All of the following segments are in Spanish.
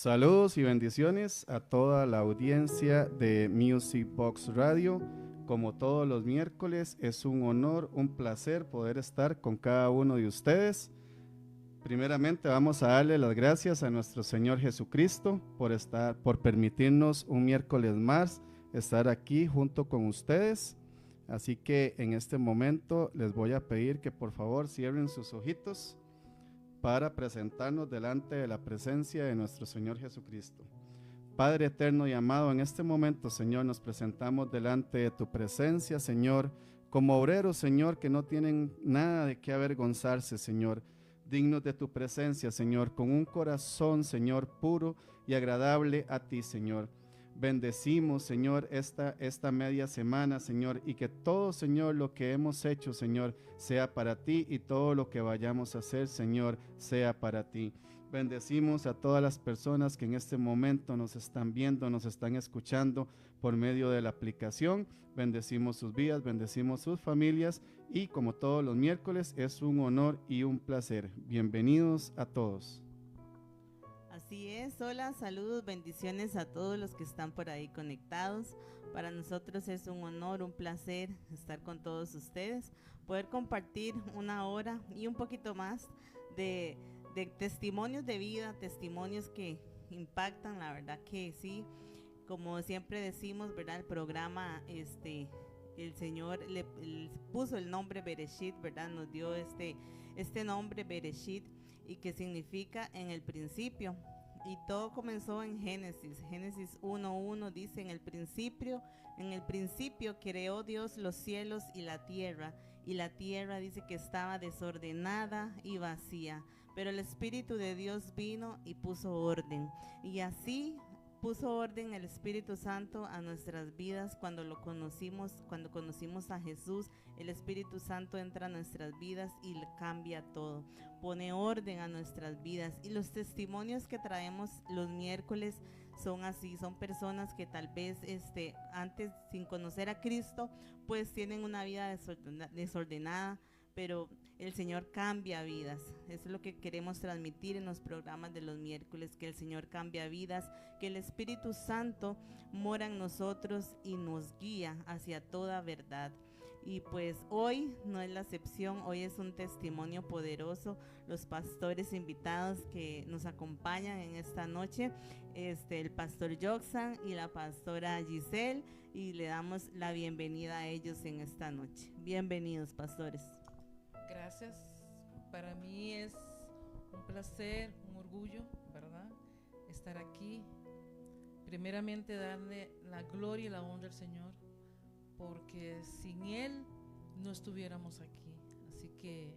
Saludos y bendiciones a toda la audiencia de Music Box Radio. Como todos los miércoles, es un honor, un placer poder estar con cada uno de ustedes. Primeramente vamos a darle las gracias a nuestro Señor Jesucristo por permitirnos un miércoles más estar aquí junto con ustedes. Así que en este momento les voy a pedir que por favor cierren sus ojitos para presentarnos delante de la presencia de nuestro Señor Jesucristo. Padre eterno y amado, en este momento, Señor, nos presentamos delante de tu presencia, Señor, como obreros, Señor, que no tienen nada de qué avergonzarse, Señor, dignos de tu presencia, Señor, con un corazón, Señor, puro y agradable a ti, Señor. Bendecimos, Señor, esta media semana, Señor, y que todo, Señor, lo que hemos hecho, Señor, sea para ti, y todo lo que vayamos a hacer, Señor, sea para ti. Bendecimos a todas las personas que en este momento nos están viendo, nos están escuchando por medio de la aplicación. Bendecimos sus vidas, bendecimos sus familias, y como todos los miércoles es un honor y un placer. Bienvenidos a todos. Así es, hola, saludos, bendiciones a todos los que están por ahí conectados. Para nosotros es un honor, un placer estar con todos ustedes, poder compartir una hora y un poquito más de testimonios de vida, testimonios que impactan, la verdad que sí, como siempre decimos, ¿verdad? El programa, el Señor le puso el nombre Bereshit, ¿verdad? Nos dio este nombre Bereshit, y que significa en el principio, y todo comenzó en Génesis 1:1 dice: en el principio creó Dios los cielos y la tierra dice que estaba desordenada y vacía, pero el Espíritu de Dios vino y puso orden, y así puso orden el Espíritu Santo a nuestras vidas. Cuando conocimos a Jesús, el Espíritu Santo entra a nuestras vidas y cambia todo, pone orden a nuestras vidas. Y los testimonios que traemos los miércoles son así, son personas que tal vez antes, sin conocer a Cristo, pues tienen una vida desordenada, pero el Señor cambia vidas. Eso es lo que queremos transmitir en los programas de los miércoles, que el Señor cambia vidas, que el Espíritu Santo mora en nosotros y nos guía hacia toda verdad. Y pues hoy no es la excepción, hoy es un testimonio poderoso. Los pastores invitados que nos acompañan en esta noche, el pastor Joxan y la pastora Giselle, y le damos la bienvenida a ellos en esta noche. Bienvenidos, pastores. Gracias, para mí es un placer, un orgullo, ¿verdad?, estar aquí. Primeramente darle la gloria y la honra al Señor, porque sin Él no estuviéramos aquí. Así que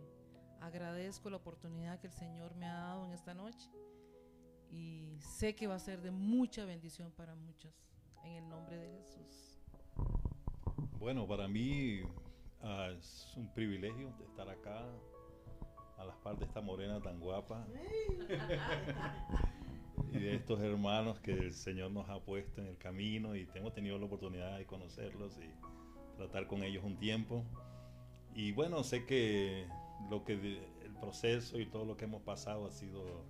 agradezco la oportunidad que el Señor me ha dado en esta noche, y sé que va a ser de mucha bendición para muchos, en el nombre de Jesús. Bueno, para mí es un privilegio de estar acá a las par de esta morena tan guapa y de estos hermanos que el Señor nos ha puesto en el camino, y hemos tenido la oportunidad de conocerlos y tratar con ellos un tiempo. Y bueno, sé que el proceso y todo lo que hemos pasado ha sido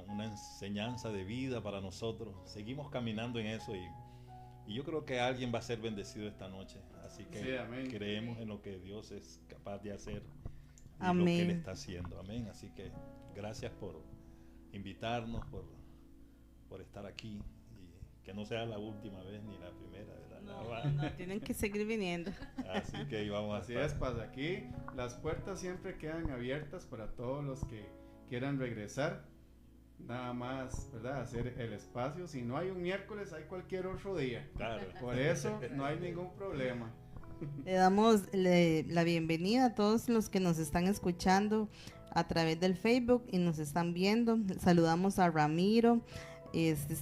una enseñanza de vida para nosotros. Seguimos caminando en eso, y yo creo que alguien va a ser bendecido esta noche. Así que sí, creemos en lo que Dios es capaz de hacer y amén, lo que Él está haciendo. Amén. Así que gracias por invitarnos, por estar aquí, y que no sea la última vez ni la primera, ¿verdad? No, tienen que seguir viniendo. Así que vamos a así es, pasa aquí. Las puertas siempre quedan abiertas para todos los que quieran regresar. Nada más, ¿verdad?, hacer el espacio. Si no hay un miércoles, hay cualquier otro día. Claro. Por eso no hay ningún problema. Le damos la bienvenida a todos los que nos están escuchando a través del Facebook y nos están viendo. Saludamos a Ramiro,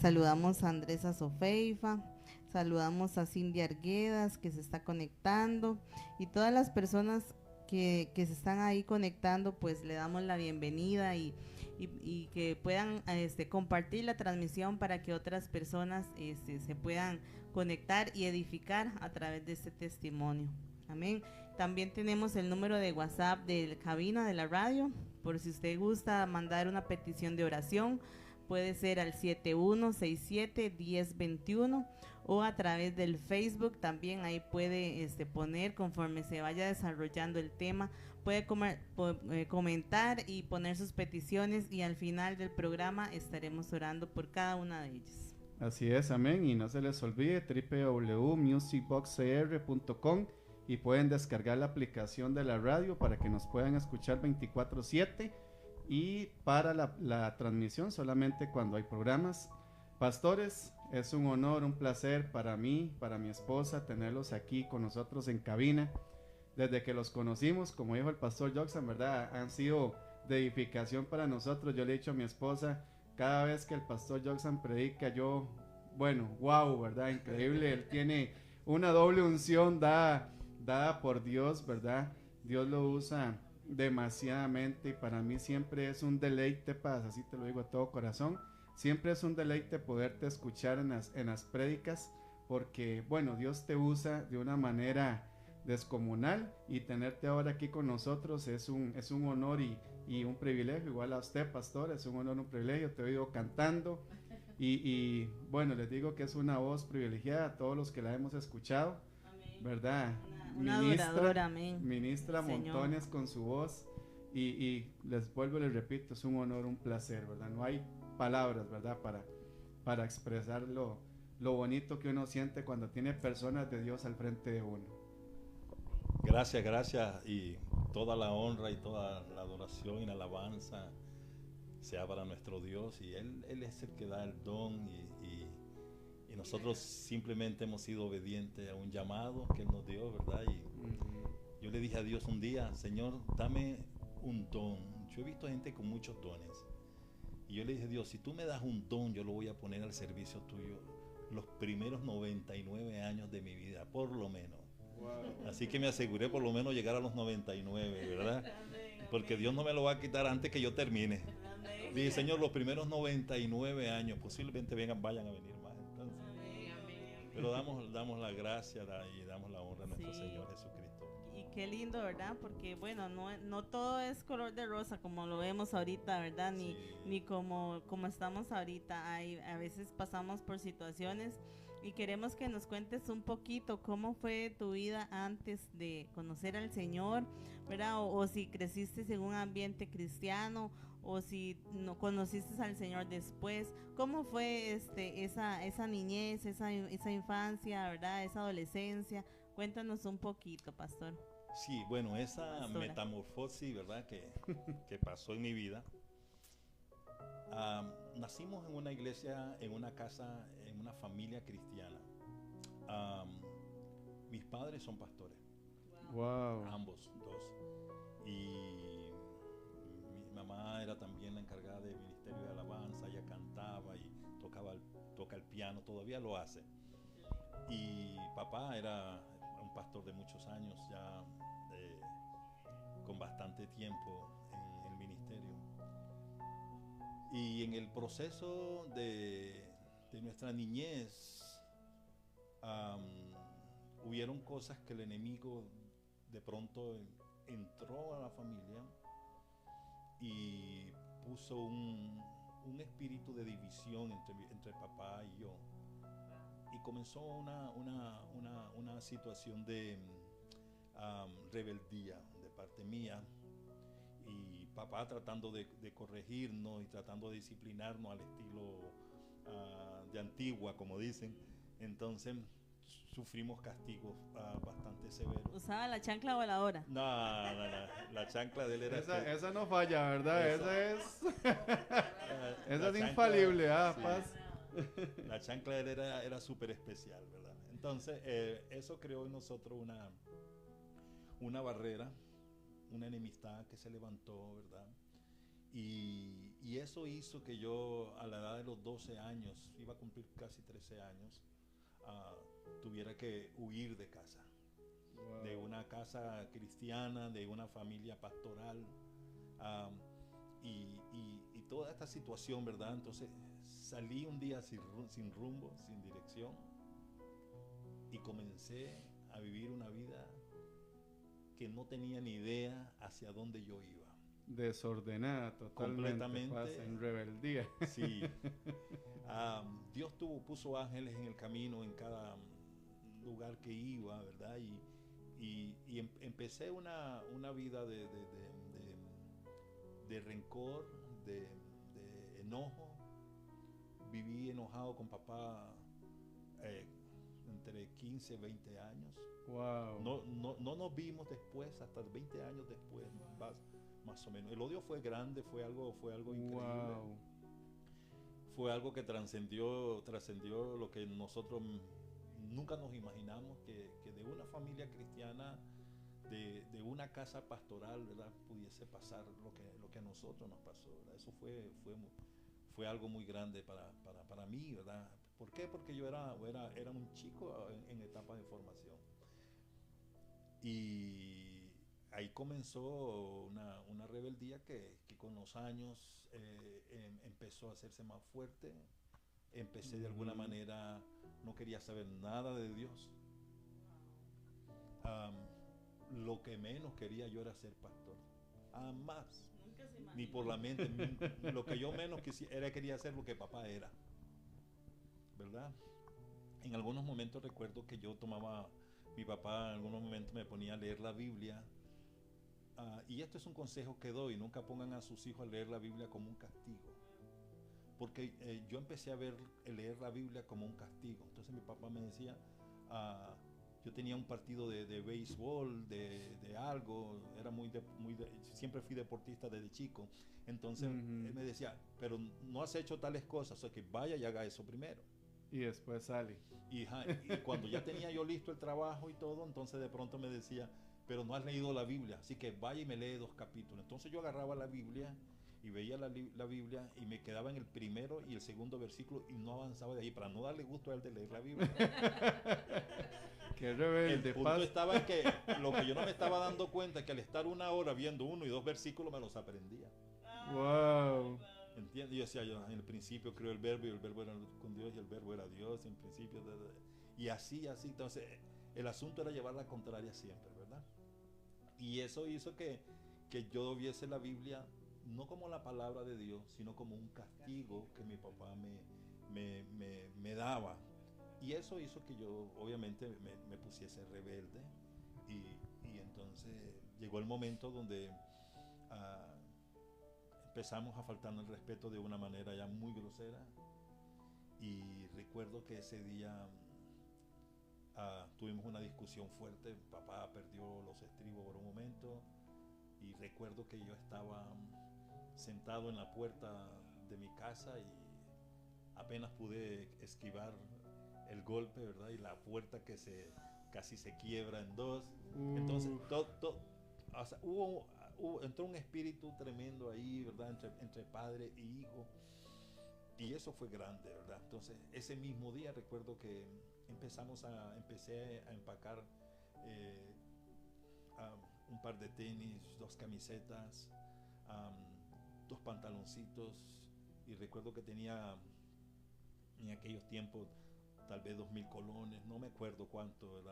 saludamos a Andrés Azofeifa, saludamos a Cindy Arguedas, que se está conectando, y todas las personas que se están ahí conectando, pues le damos la bienvenida, y que puedan compartir la transmisión para que otras personas se puedan conectar y edificar a través de este testimonio. Amén. También tenemos el número de WhatsApp de la cabina de la radio, por si usted gusta mandar una petición de oración puede ser al 7167-1021 o a través del Facebook también. Ahí puede poner conforme se vaya desarrollando el tema, puede comentar y poner sus peticiones, y al final del programa estaremos orando por cada una de ellas. Así es, amén. Y no se les olvide www.musicboxcr.com, y pueden descargar la aplicación de la radio para que nos puedan escuchar 24/7, y para la transmisión solamente cuando hay programas. Pastores, es un honor, un placer para mí, para mi esposa, tenerlos aquí con nosotros en cabina. Desde que los conocimos, como dijo el pastor Joxan, ¿verdad? Han sido de edificación para nosotros. Yo le he dicho a mi esposa, cada vez que el pastor Joxan predica, yo, bueno, wow, ¿verdad? Increíble, él tiene una doble unción dada por Dios, ¿verdad? Dios lo usa demasiadamente, y para mí siempre es un deleite, Paz, así te lo digo a todo corazón, siempre es un deleite poderte escuchar en las prédicas, porque, bueno, Dios te usa de una manera descomunal, y tenerte ahora aquí con nosotros es un honor y un privilegio. Igual a usted, pastor, es un honor, un privilegio. Te he oído cantando y bueno, les digo que es una voz privilegiada a todos los que la hemos escuchado. Amén. ¿Verdad? Una adoradora, amén. Ministra montones con su voz, y les vuelvo y les repito, es un honor, un placer, ¿verdad? No hay palabras, ¿verdad? Para expresar lo bonito que uno siente cuando tiene personas de Dios al frente de uno. Gracias, gracias, y toda la honra y toda la adoración y la alabanza sea para nuestro Dios, y Él es el que da el don, y nosotros simplemente hemos sido obedientes a un llamado que Él nos dio, ¿verdad? Y yo le dije a Dios un día, Señor, dame un don. Yo he visto gente con muchos dones, y yo le dije, Dios, si tú me das un don, yo lo voy a poner al servicio tuyo los primeros 99 años de mi vida, por lo menos. Wow. Así que me aseguré por lo menos llegar a los 99, ¿verdad? Porque Dios no me lo va a quitar antes que yo termine. Dije, Señor, los primeros 99 años, posiblemente vayan a venir más. Entonces, pero damos la gracia y damos la honra a nuestro Señor Jesucristo. Y qué lindo, ¿verdad? Porque bueno, no todo es color de rosa como lo vemos ahorita, ¿verdad? Ni como estamos ahorita. A veces pasamos por situaciones, y queremos que nos cuentes un poquito cómo fue tu vida antes de conocer al Señor, ¿verdad? O si creciste en un ambiente cristiano, o si no conociste al Señor después. ¿Cómo fue esa niñez, esa infancia, ¿verdad? Esa adolescencia. Cuéntanos un poquito, pastor. Sí, bueno, esa metamorfosis, ¿verdad? que pasó en mi vida. Nacimos en una iglesia, en una casa, en una familia cristiana. Mis padres son pastores. Wow. Ambos dos. Y mi mamá era también la encargada del ministerio de alabanza. Ella cantaba y toca el piano, todavía lo hace. Y papá era un pastor de muchos años, ya con bastante tiempo en el ministerio. Y en el proceso de nuestra niñez, hubieron cosas que el enemigo de pronto entró a la familia y puso un espíritu de división entre papá y yo. Y comenzó una situación de rebeldía de parte mía, y papá tratando de corregirnos y tratando de disciplinarnos al estilo de Antigua, como dicen. Entonces sufrimos castigos bastante severos. ¿Usaba la chancla voladora? No, la chancla de él era... Esa no falla, ¿verdad? Esa es infalible, sí. Paz. La chancla de él era súper especial, ¿verdad? Entonces eso creó en nosotros una barrera, una enemistad que se levantó, ¿verdad? Y eso hizo que yo, a la edad de los 12 años, iba a cumplir casi 13 años, tuviera que huir de casa. Wow. De una casa cristiana, de una familia pastoral, y toda esta situación, ¿verdad? Entonces salí un día sin rumbo, sin dirección, y comencé a vivir una vida que no tenía ni idea hacia dónde yo iba. desordenada totalmente, completamente. pasa en rebeldía. Sí. Dios puso ángeles en el camino, en cada lugar que iba, ¿verdad? Y empecé una vida de rencor, de enojo. Viví enojado con papá entre 15 y 20 años. Wow. No nos vimos después, hasta 20 años después, más o menos. El odio fue grande, fue algo increíble. Wow. Fue algo que trascendió lo que nosotros nunca nos imaginamos, que de una familia cristiana, de una casa pastoral, ¿verdad?, pudiese pasar lo que a nosotros nos pasó, ¿verdad? Eso fue algo muy grande para mí, ¿verdad? ¿Por qué? Porque yo era un chico en etapa de formación. Y ahí comenzó una rebeldía que con los años empezó a hacerse más fuerte. Empecé de alguna manera, no quería saber nada de Dios. Lo que menos quería yo era ser pastor. Jamás. Ni por la mente. Lo que yo menos quería hacer lo que papá era. ¿Verdad? En algunos momentos recuerdo que yo mi papá en algunos momentos me ponía a leer la Biblia. Y esto es un consejo que doy: nunca pongan a sus hijos a leer la Biblia como un castigo. Porque yo empecé a leer la Biblia como un castigo. Entonces mi papá me decía, yo tenía un partido de béisbol, de algo, era siempre fui deportista desde chico. Entonces él me decía, pero no has hecho tales cosas, o sea que vaya y haga eso primero. Y después sale. Y cuando ya tenía yo listo el trabajo y todo, entonces de pronto me decía, pero no has leído la Biblia, así que vaya y me lee 2 capítulos. Entonces yo agarraba la Biblia y veía la Biblia y me quedaba en el primero y el segundo versículo y no avanzaba de ahí, para no darle gusto a él de leer la Biblia. Qué rebelde. El punto estaba en que lo que yo no me estaba dando cuenta es que al estar 1 hora viendo 1 y 2 versículos me los aprendía. Wow. ¿Entiendes? Yo decía, en el principio creó el verbo y el verbo era con Dios y el verbo era Dios en principio. Y así. Entonces el asunto era llevar la contraria siempre, ¿verdad? Y eso hizo que yo viese la Biblia no como la palabra de Dios, sino como un castigo que mi papá me daba. Y eso hizo que yo obviamente me pusiese rebelde. Y entonces llegó el momento donde empezamos a faltarnos el respeto de una manera ya muy grosera. Y recuerdo que ese día tuvimos una discusión fuerte. Papá perdió los estribos por un momento. Y recuerdo que yo estaba sentado en la puerta de mi casa y apenas pude esquivar el golpe, ¿verdad? Y la puerta que casi se quiebra en 2. Entonces, o sea, entró un espíritu tremendo ahí, ¿verdad? Entre padre y hijo. Y eso fue grande, ¿verdad? Entonces, ese mismo día recuerdo que empecé a empacar un par de tenis, 2 camisetas, 2 pantaloncitos, y recuerdo que tenía en aquellos tiempos tal vez 2,000 colones, no me acuerdo cuánto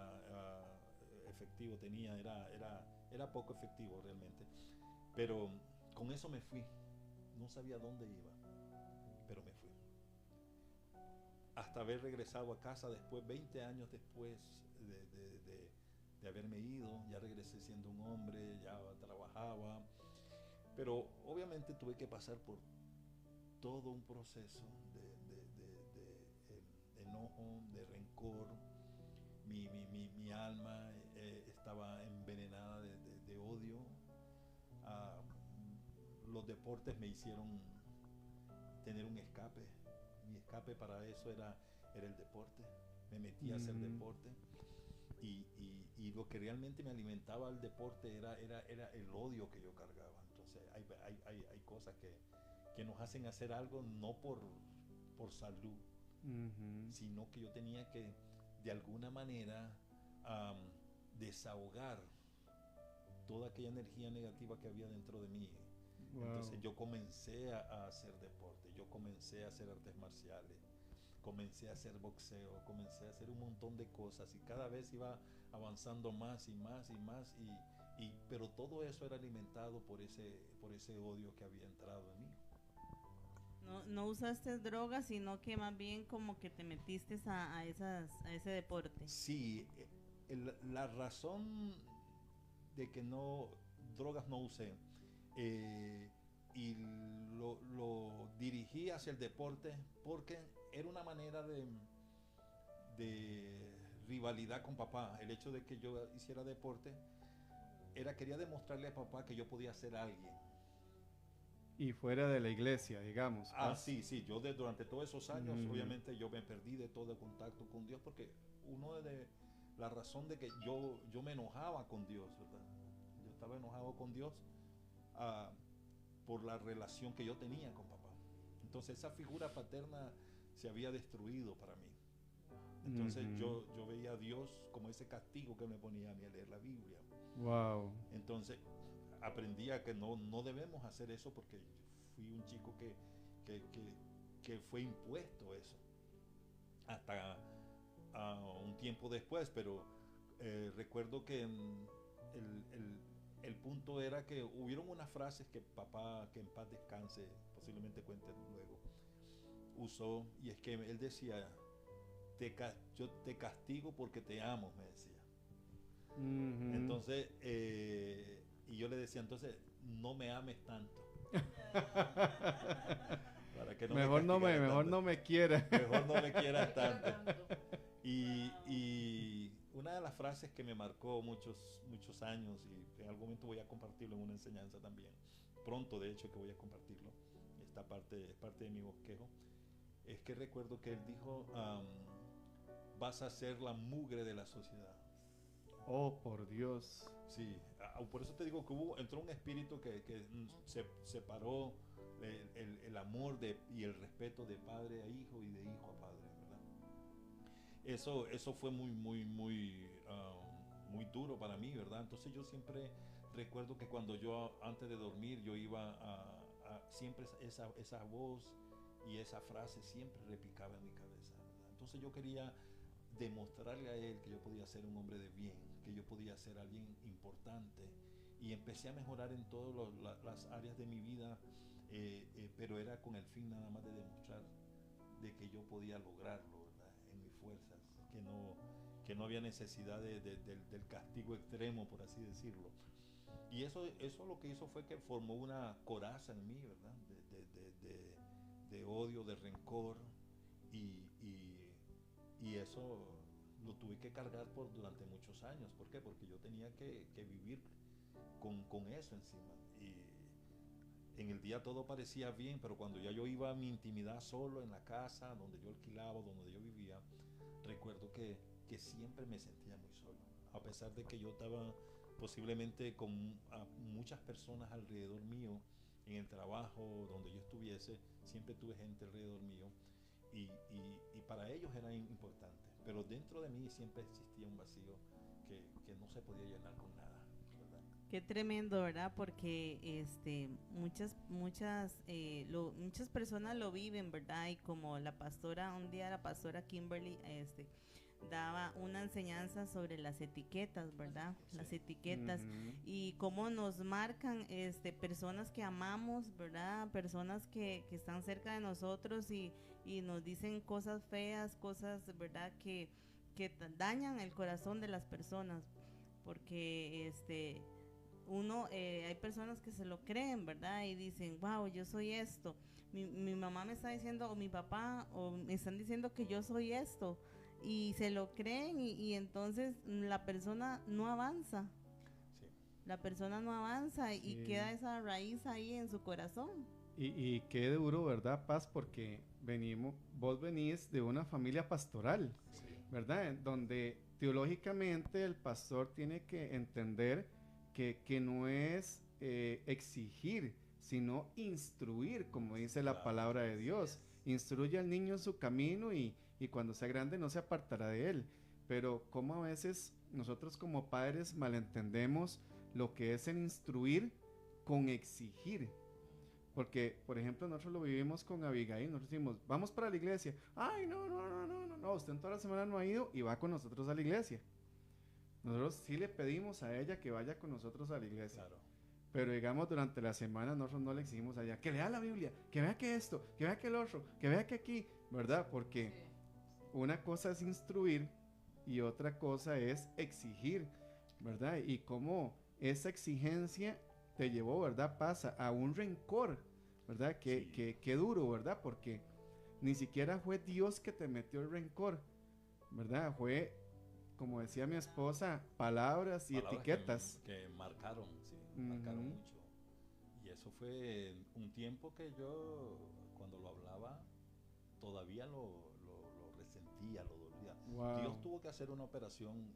efectivo tenía, era poco efectivo realmente, pero con eso me fui. No sabía dónde iba, pero me fui. Hasta haber regresado a casa después, 20 años después de haberme ido, ya regresé siendo un hombre, ya trabajaba, pero obviamente tuve que pasar por todo un proceso de enojo, de rencor. Mi alma estaba envenenada de odio. Los deportes me hicieron tener un escape. Mi escape para eso era el deporte. Me metí a hacer deporte. Y lo que realmente me alimentaba al deporte era el odio que yo cargaba. Entonces hay cosas que nos hacen hacer algo no por salud, sino que yo tenía que de alguna manera desahogar toda aquella energía negativa que había dentro de mí. Wow. Entonces yo comencé a hacer deporte, yo comencé a hacer artes marciales, comencé a hacer boxeo, comencé a hacer un montón de cosas y cada vez iba avanzando más y más y más, Pero todo eso era alimentado por ese odio que había entrado en mí. No usaste drogas, sino que más bien como que te metiste a ese deporte. Sí, la razón de que drogas no usé, y lo dirigí hacia el deporte porque era una manera de rivalidad con papá. El hecho de que yo hiciera deporte quería demostrarle a papá que yo podía ser alguien. Y fuera de la iglesia, digamos. Sí, yo durante todos esos años, obviamente yo me perdí de todo contacto con Dios, porque la razón de que yo me enojaba con Dios, ¿verdad? Yo estaba enojado con Dios por la relación que yo tenía con papá. Entonces esa figura paterna se había destruido para mí. Entonces yo veía a Dios como ese castigo que me ponía a mí a leer la Biblia. Wow. Entonces aprendí a que no debemos hacer eso, porque fui un chico que fue impuesto eso hasta un tiempo después. Pero recuerdo que el punto era que hubieron unas frases que papá, que en paz descanse, posiblemente cuente luego, usó, y es que él decía: yo te castigo porque te amo, me decía. Entonces, y yo le decía: entonces no me ames tanto. Para que mejor no me quieras. Mejor no me quieras tanto. Y una de las frases que me marcó muchos años, y en algún momento voy a compartirlo en una enseñanza también, pronto de hecho que voy a compartirlo, esta parte es parte de mi bosquejo, es que recuerdo que él dijo: vas a ser la mugre de la sociedad. Oh, por Dios. Sí, por eso te digo que entró un espíritu que se separó el amor y el respeto de padre a hijo y de hijo a padre, ¿verdad? Eso fue muy duro para mí, ¿verdad? Entonces yo siempre recuerdo que cuando yo antes de dormir yo iba siempre esa voz y esa frase siempre repicaba en mi cabeza, ¿verdad? Entonces yo quería demostrarle a él que yo podía ser un hombre de bien, que yo podía ser alguien importante, y empecé a mejorar en todas las áreas de mi vida, pero era con el fin nada más de demostrar de que yo podía lograrlo, ¿verdad? En mis fuerzas, que no había necesidad del castigo extremo, por así decirlo. Y eso lo que hizo fue que formó una coraza en mí, ¿verdad? De odio, de rencor, y eso lo tuve que cargar durante muchos años. ¿Por qué? Porque yo tenía que vivir con eso encima. Y en el día todo parecía bien, pero cuando ya yo iba a mi intimidad solo en la casa donde yo alquilaba, donde yo vivía, recuerdo que siempre me sentía muy solo. A pesar de que yo estaba posiblemente con muchas personas alrededor mío, en el trabajo, donde yo estuviese, siempre tuve gente alrededor mío, y para ellos era importante, pero dentro de mí siempre existía un vacío que no se podía llenar con nada, ¿verdad? Qué tremendo, ¿verdad? Porque muchas personas lo viven, ¿verdad? Y como un día la pastora Kimberly daba una enseñanza sobre las etiquetas, ¿verdad? Sí. Las etiquetas y cómo nos marcan personas que amamos, ¿verdad? Personas que están cerca de nosotros y nos dicen cosas feas, cosas, ¿verdad? Que dañan el corazón de las personas, porque hay personas que se lo creen, ¿verdad? Y dicen: wow, yo soy esto. Mi mamá me está diciendo, o mi papá, o me están diciendo que yo soy esto. Y se lo creen, y entonces la persona no avanza. Sí. La persona no avanza, sí. Y queda esa raíz ahí en su corazón. Y qué duro, ¿verdad, Paz? Porque vos venís de una familia pastoral, sí, ¿verdad? Donde teológicamente el pastor tiene que entender que no es exigir, sino instruir, como dice la palabra de Dios. Instruye al niño en su camino y cuando sea grande no se apartará de él. Pero como a veces nosotros como padres malentendemos lo que es el instruir con exigir. Porque, por ejemplo, nosotros lo vivimos con Abigail. Nosotros decimos: vamos para la iglesia. Ay, no, usted en toda la semana no ha ido y va con nosotros a la iglesia. nosotros sí le pedimos a ella que vaya con nosotros a la iglesia. Claro. Pero digamos, durante la semana nosotros no le exigimos a ella que lea la Biblia, que vea que esto, que vea que el otro, que vea que aquí, ¿verdad? Porque una cosa es instruir y otra cosa es exigir, ¿verdad? Y cómo esa exigencia te llevó, ¿verdad? Pasa a un rencor, ¿verdad? Que duro, ¿verdad? Porque ni siquiera fue Dios que te metió el rencor, ¿verdad? Fue, como decía mi esposa, palabras y etiquetas. Que marcaron, sí, marcaron mucho. Y eso fue un tiempo que yo, cuando lo hablaba, todavía lo resentía, lo dolía. Wow. Dios tuvo que hacer una operación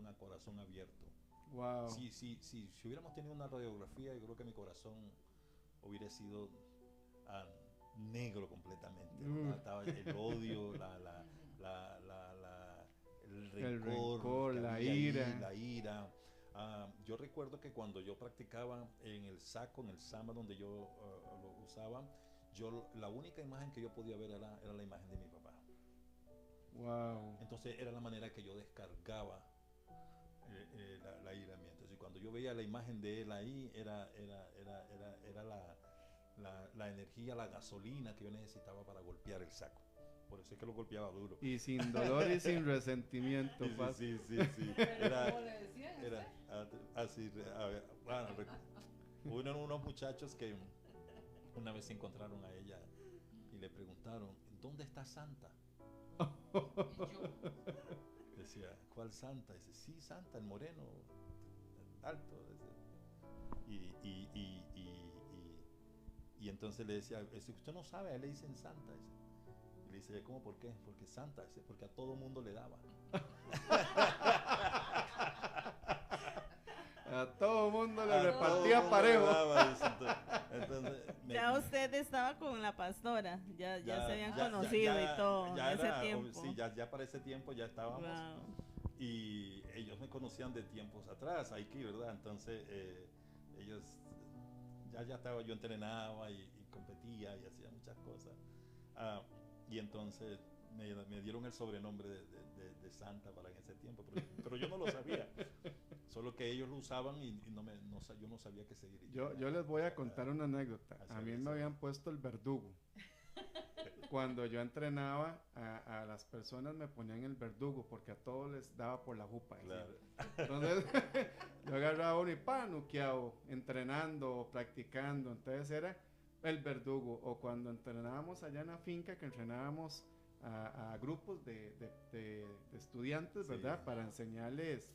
a corazón abierto. Wow. Si hubiéramos tenido una radiografía, yo creo que mi corazón hubiera sido negro completamente. Estaba el odio, el rencor, la ira. La ira. Yo recuerdo que cuando yo practicaba en el saco, en el samba donde yo lo usaba, la única imagen que yo podía ver era la imagen de mi papá. Wow. Entonces era la manera que yo descargaba la ira mía. Entonces cuando yo veía la imagen de él ahí, era la energía, la gasolina que yo necesitaba para golpear el saco. Por eso es que lo golpeaba duro. Y sin dolor y sin resentimiento. Sí. ¿Cómo le decían? Era así. Bueno, hubo unos muchachos que una vez se encontraron a ella y le preguntaron, ¿dónde está Santa? Y yo, Decía, ¿cuál Santa? Dice, sí, Santa, el moreno, alto. Y entonces le decía, usted no sabe, a él le dicen Santa. Dice. Y le dice, ¿cómo por qué? Porque Santa, dice, porque a todo mundo le daba. A todo mundo le repartía parejo. Entonces, ya usted estaba con la pastora, ya se habían conocido y todo en ese tiempo. Sí, ya para ese tiempo ya estábamos. Wow. Y ellos me conocían de tiempos atrás, aquí, ¿verdad? Entonces, ellos, ya estaba, yo entrenaba y competía y hacía muchas cosas. Y entonces me dieron el sobrenombre de Santa para en ese tiempo, pero yo no lo sabía. Solo que ellos lo usaban y yo no sabía qué seguir. Yo les voy a contar una anécdota. A mí me habían puesto el verdugo. Cuando yo entrenaba, a las personas me ponían el verdugo porque a todos les daba por la jupa. Claro. Entonces, yo agarraba uno y nuqueado, entrenando, practicando. Entonces era el verdugo. O cuando entrenábamos allá en la finca, que entrenábamos a grupos de estudiantes, ¿verdad? Sí. Para enseñarles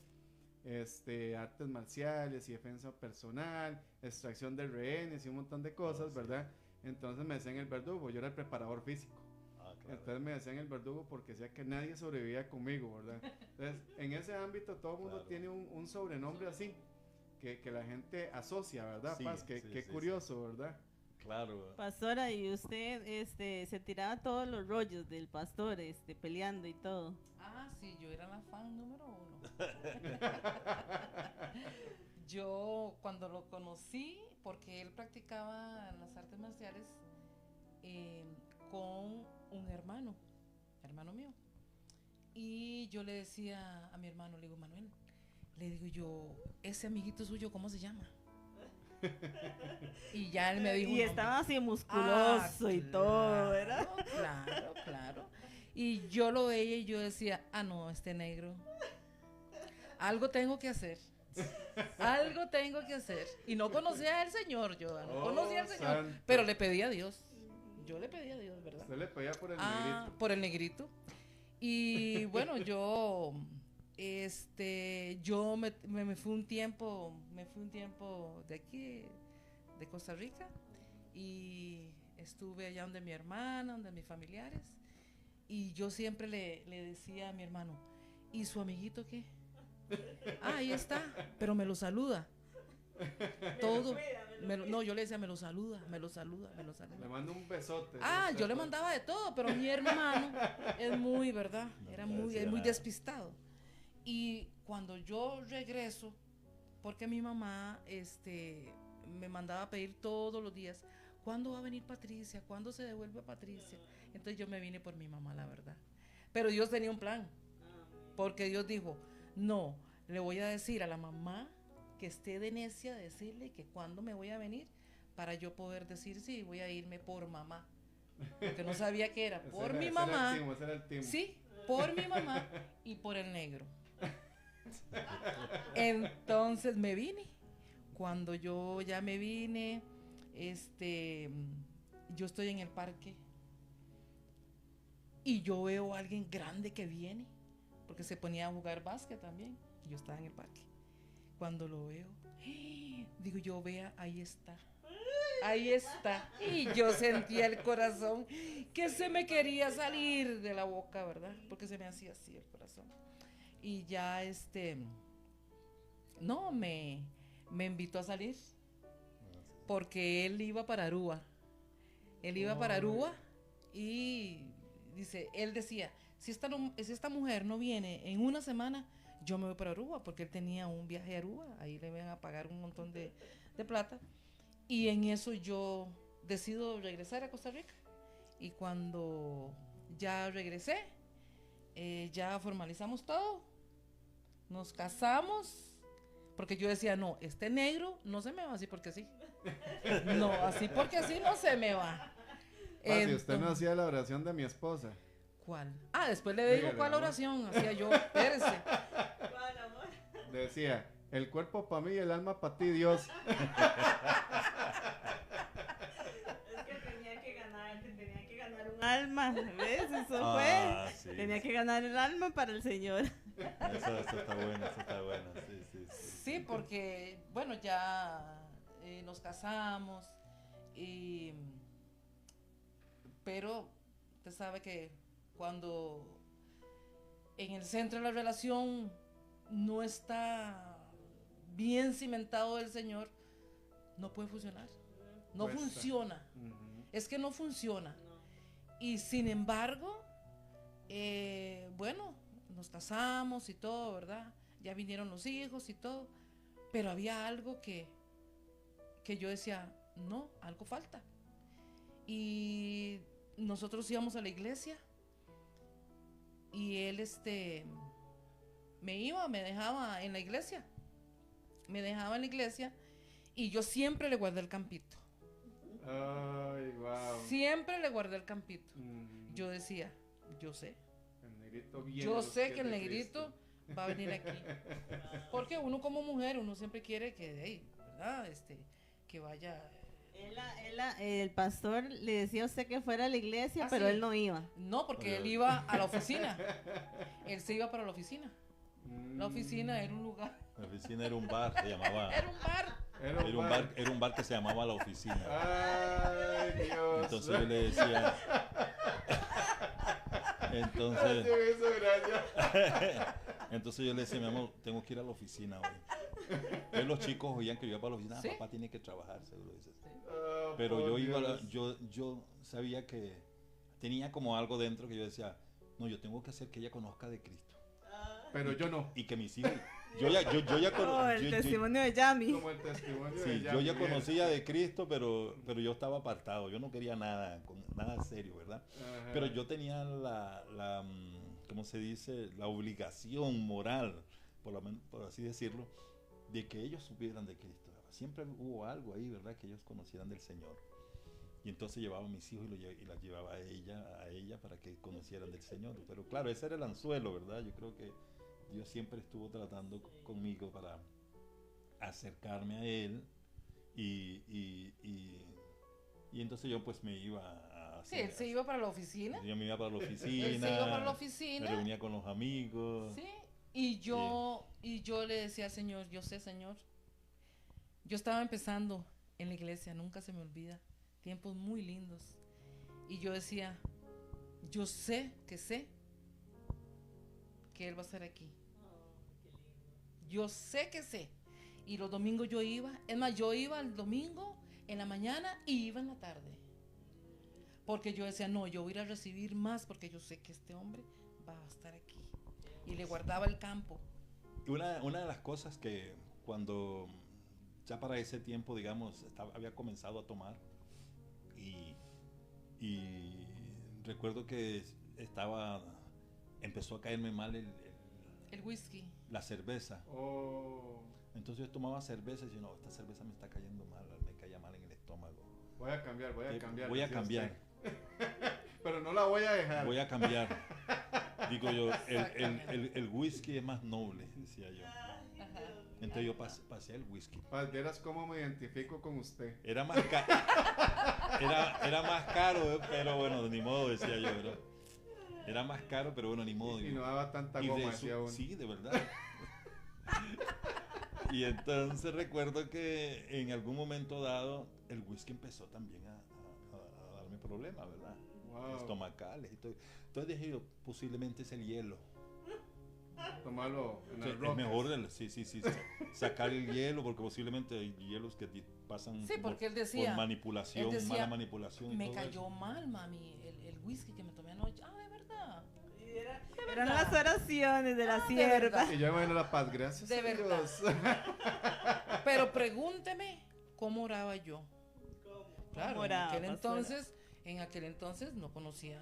artes marciales y defensa personal, extracción de rehenes y un montón de cosas, ¿verdad? Entonces me decían el verdugo, yo era el preparador físico. Claro. Entonces me decían el verdugo porque decía que nadie sobrevivía conmigo, ¿verdad? Entonces, en ese ámbito todo el mundo tiene un sobrenombre así, que la gente asocia, ¿verdad, Paz? Qué curioso, ¿verdad? Claro. Pastora, y usted se tiraba todos los rollos del pastor, peleando y todo. Sí, yo era la fan número 1. Yo cuando lo conocí, porque él practicaba las artes marciales con un hermano mío. Y yo le decía a mi hermano, le digo, Manuel, le digo yo, ese amiguito suyo, ¿cómo se llama? Y ya él me dijo. Y estaba así musculoso y todo, ¿verdad? Claro. Y yo lo veía y yo decía, no, este negro. Algo tengo que hacer. Y no conocía al Señor, yo no conocía al Señor, santo. Pero le pedía a Dios. Yo le pedía a Dios, ¿verdad? Usted le pedía por el negrito. Por el negrito. Y bueno, yo me fui un tiempo de aquí, de Costa Rica, y estuve allá donde mi hermana, donde mis familiares, y yo siempre le decía a mi hermano, ¿y su amiguito qué? Ahí está, pero me lo saluda. Todo. Yo le decía, me lo saluda. Le mando un besote. Yo le mandaba de todo, pero mi hermano es muy, ¿verdad? Es muy despistado. Y cuando yo regreso, porque mi mamá me mandaba a pedir todos los días, ¿cuándo va a venir Patricia? ¿Cuándo se devuelve Patricia? Entonces yo me vine por mi mamá, la verdad. Pero Dios tenía un plan, porque Dios dijo, No, le voy a decir a la mamá que esté de necia, decirle que cuándo me voy a venir para yo poder decir sí, voy a irme por mamá. Porque no sabía qué era, por mi mamá. Ese era el timo. Sí, por mi mamá y por el negro. Entonces me vine. Cuando yo ya me vine, yo estoy en el parque y yo veo a alguien grande que viene, porque se ponía a jugar básquet también. Yo estaba en el parque. Cuando lo veo, digo yo, vea, ahí está. Ahí está. Y yo sentía el corazón que se me quería salir de la boca, ¿verdad? Porque se me hacía así el corazón. Y ya no, me invitó a salir porque él iba para Aruba. Él iba para Aruba y él decía, si esta mujer no viene en una semana, yo me voy para Aruba, porque él tenía un viaje a Aruba, ahí le iban a pagar un montón de plata. Y en eso yo decido regresar a Costa Rica. Y cuando ya regresé, ya formalizamos todo, nos casamos, porque yo decía, no, este negro no se me va así porque sí. No, así porque así no se me va. Si usted no hacía la oración de mi esposa. ¿Cuál? Después le digo cuál oración hacía yo, espérese. ¿Cuál, amor? Decía, el cuerpo para mí y el alma para ti, Dios. Tenía que ganar un alma, ¿ves? Eso fue. Sí, tenía que ganar el alma para el Señor. Eso está bueno, sí. Sí, porque, bueno, ya nos casamos, pero usted sabe que cuando en el centro de la relación no está bien cimentado el Señor, no puede funcionar. No funciona. Es que no funciona. Y sin embargo, bueno, nos casamos y todo, ¿verdad? Ya vinieron los hijos y todo. Pero había algo que yo decía, no, algo falta. Y nosotros íbamos a la iglesia y él me dejaba en la iglesia. Me dejaba en la iglesia y yo siempre le guardé el campito. Ay, wow. Siempre le guardé el campito. Yo decía, yo sé. El negrito viene Yo a los sé pies que el de negrito Cristo. va a venir aquí. Porque uno como mujer, uno siempre quiere que, ¿verdad? Que vaya. El pastor le decía a usted que fuera a la iglesia, pero sí. él no iba. No, porque él iba a la oficina. Él se iba para la oficina. La oficina era un lugar. La oficina era un bar, se llamaba. Era un bar. Era un bar que se llamaba La Oficina. Ay, Dios. Entonces yo le decía. Entonces yo le decía, mi amor, tengo que ir a la oficina hoy. Entonces los chicos oían que yo iba para la oficina. ¿Sí? Papá tiene que trabajar, seguro dice. Oh, Pero yo iba, Dios. yo sabía que tenía como algo dentro que yo decía, no, yo tengo que hacer que ella conozca de Cristo. Pero yo no. Y que mis hijos, yo ya El testimonio de Yami. Como el testimonio sí, de yo ya Yami. conocía de Cristo, pero yo estaba apartado, yo no quería nada serio, ¿verdad? Ajá. Pero yo tenía ¿cómo se dice? La obligación moral, por así decirlo, de que ellos supieran de Cristo. Siempre hubo algo ahí, ¿verdad? Que ellos conocieran del Señor. Y entonces llevaba a mis hijos y las llevaba a ella para que conocieran del Señor. Pero claro, ese era el anzuelo, ¿verdad? Yo creo que Dios siempre estuvo tratando conmigo para acercarme a Él y entonces yo pues me iba a Sí, él se iba para la oficina. Yo me iba para la oficina. Él se iba para la oficina. Me reunía con los amigos. Sí, y yo le decía al Señor, yo sé, Señor, yo estaba empezando en la iglesia, nunca se me olvida, tiempos muy lindos. Y yo decía, yo sé que Él va a estar aquí. Yo sé que sé. Y los domingos yo iba, es más, yo iba el domingo en la mañana y iba en la tarde. Porque yo decía, no, yo voy a ir a recibir más porque yo sé que este hombre va a estar aquí. Y le guardaba el campo. Una de las cosas que cuando ya para ese tiempo, digamos, había comenzado a tomar y recuerdo que empezó a caerme mal El whisky. la cerveza. Oh, Entonces yo tomaba cerveza y decía, no, esta cerveza me está cayendo mal, me caía mal en el estómago. voy a cambiar, Voy a decía cambiar, usted. Pero no la voy a dejar. voy a cambiar. Digo yo, el whisky es más noble, decía yo. Entonces yo pasé al whisky. Vieras cómo me identifico con usted. Era más, era más caro, pero bueno, ni modo, decía yo, ¿verdad? Era más caro, pero bueno, ni modo. Y no daba tanta Y de goma, eso- decía uno. sí, de verdad. Y entonces recuerdo que en algún momento dado el whisky empezó también a darme problemas, ¿verdad? Wow. Estomacales y todo. Entonces dije yo, posiblemente es el hielo. Tomarlo en O sea, el es rock. mejor sacar el hielo, porque posiblemente hay hielos que pasan Sí, porque él decía, por manipulación, mala manipulación. me todo cayó eso. mal, mami, el whisky que me tomé anoche. Ah, de verdad. Eran las oraciones de la de sierva. verdad. Y yo me la paz, gracias De a verdad. Dios. Pero pregúnteme cómo oraba yo. Claro, oraba, en aquel entonces no conocía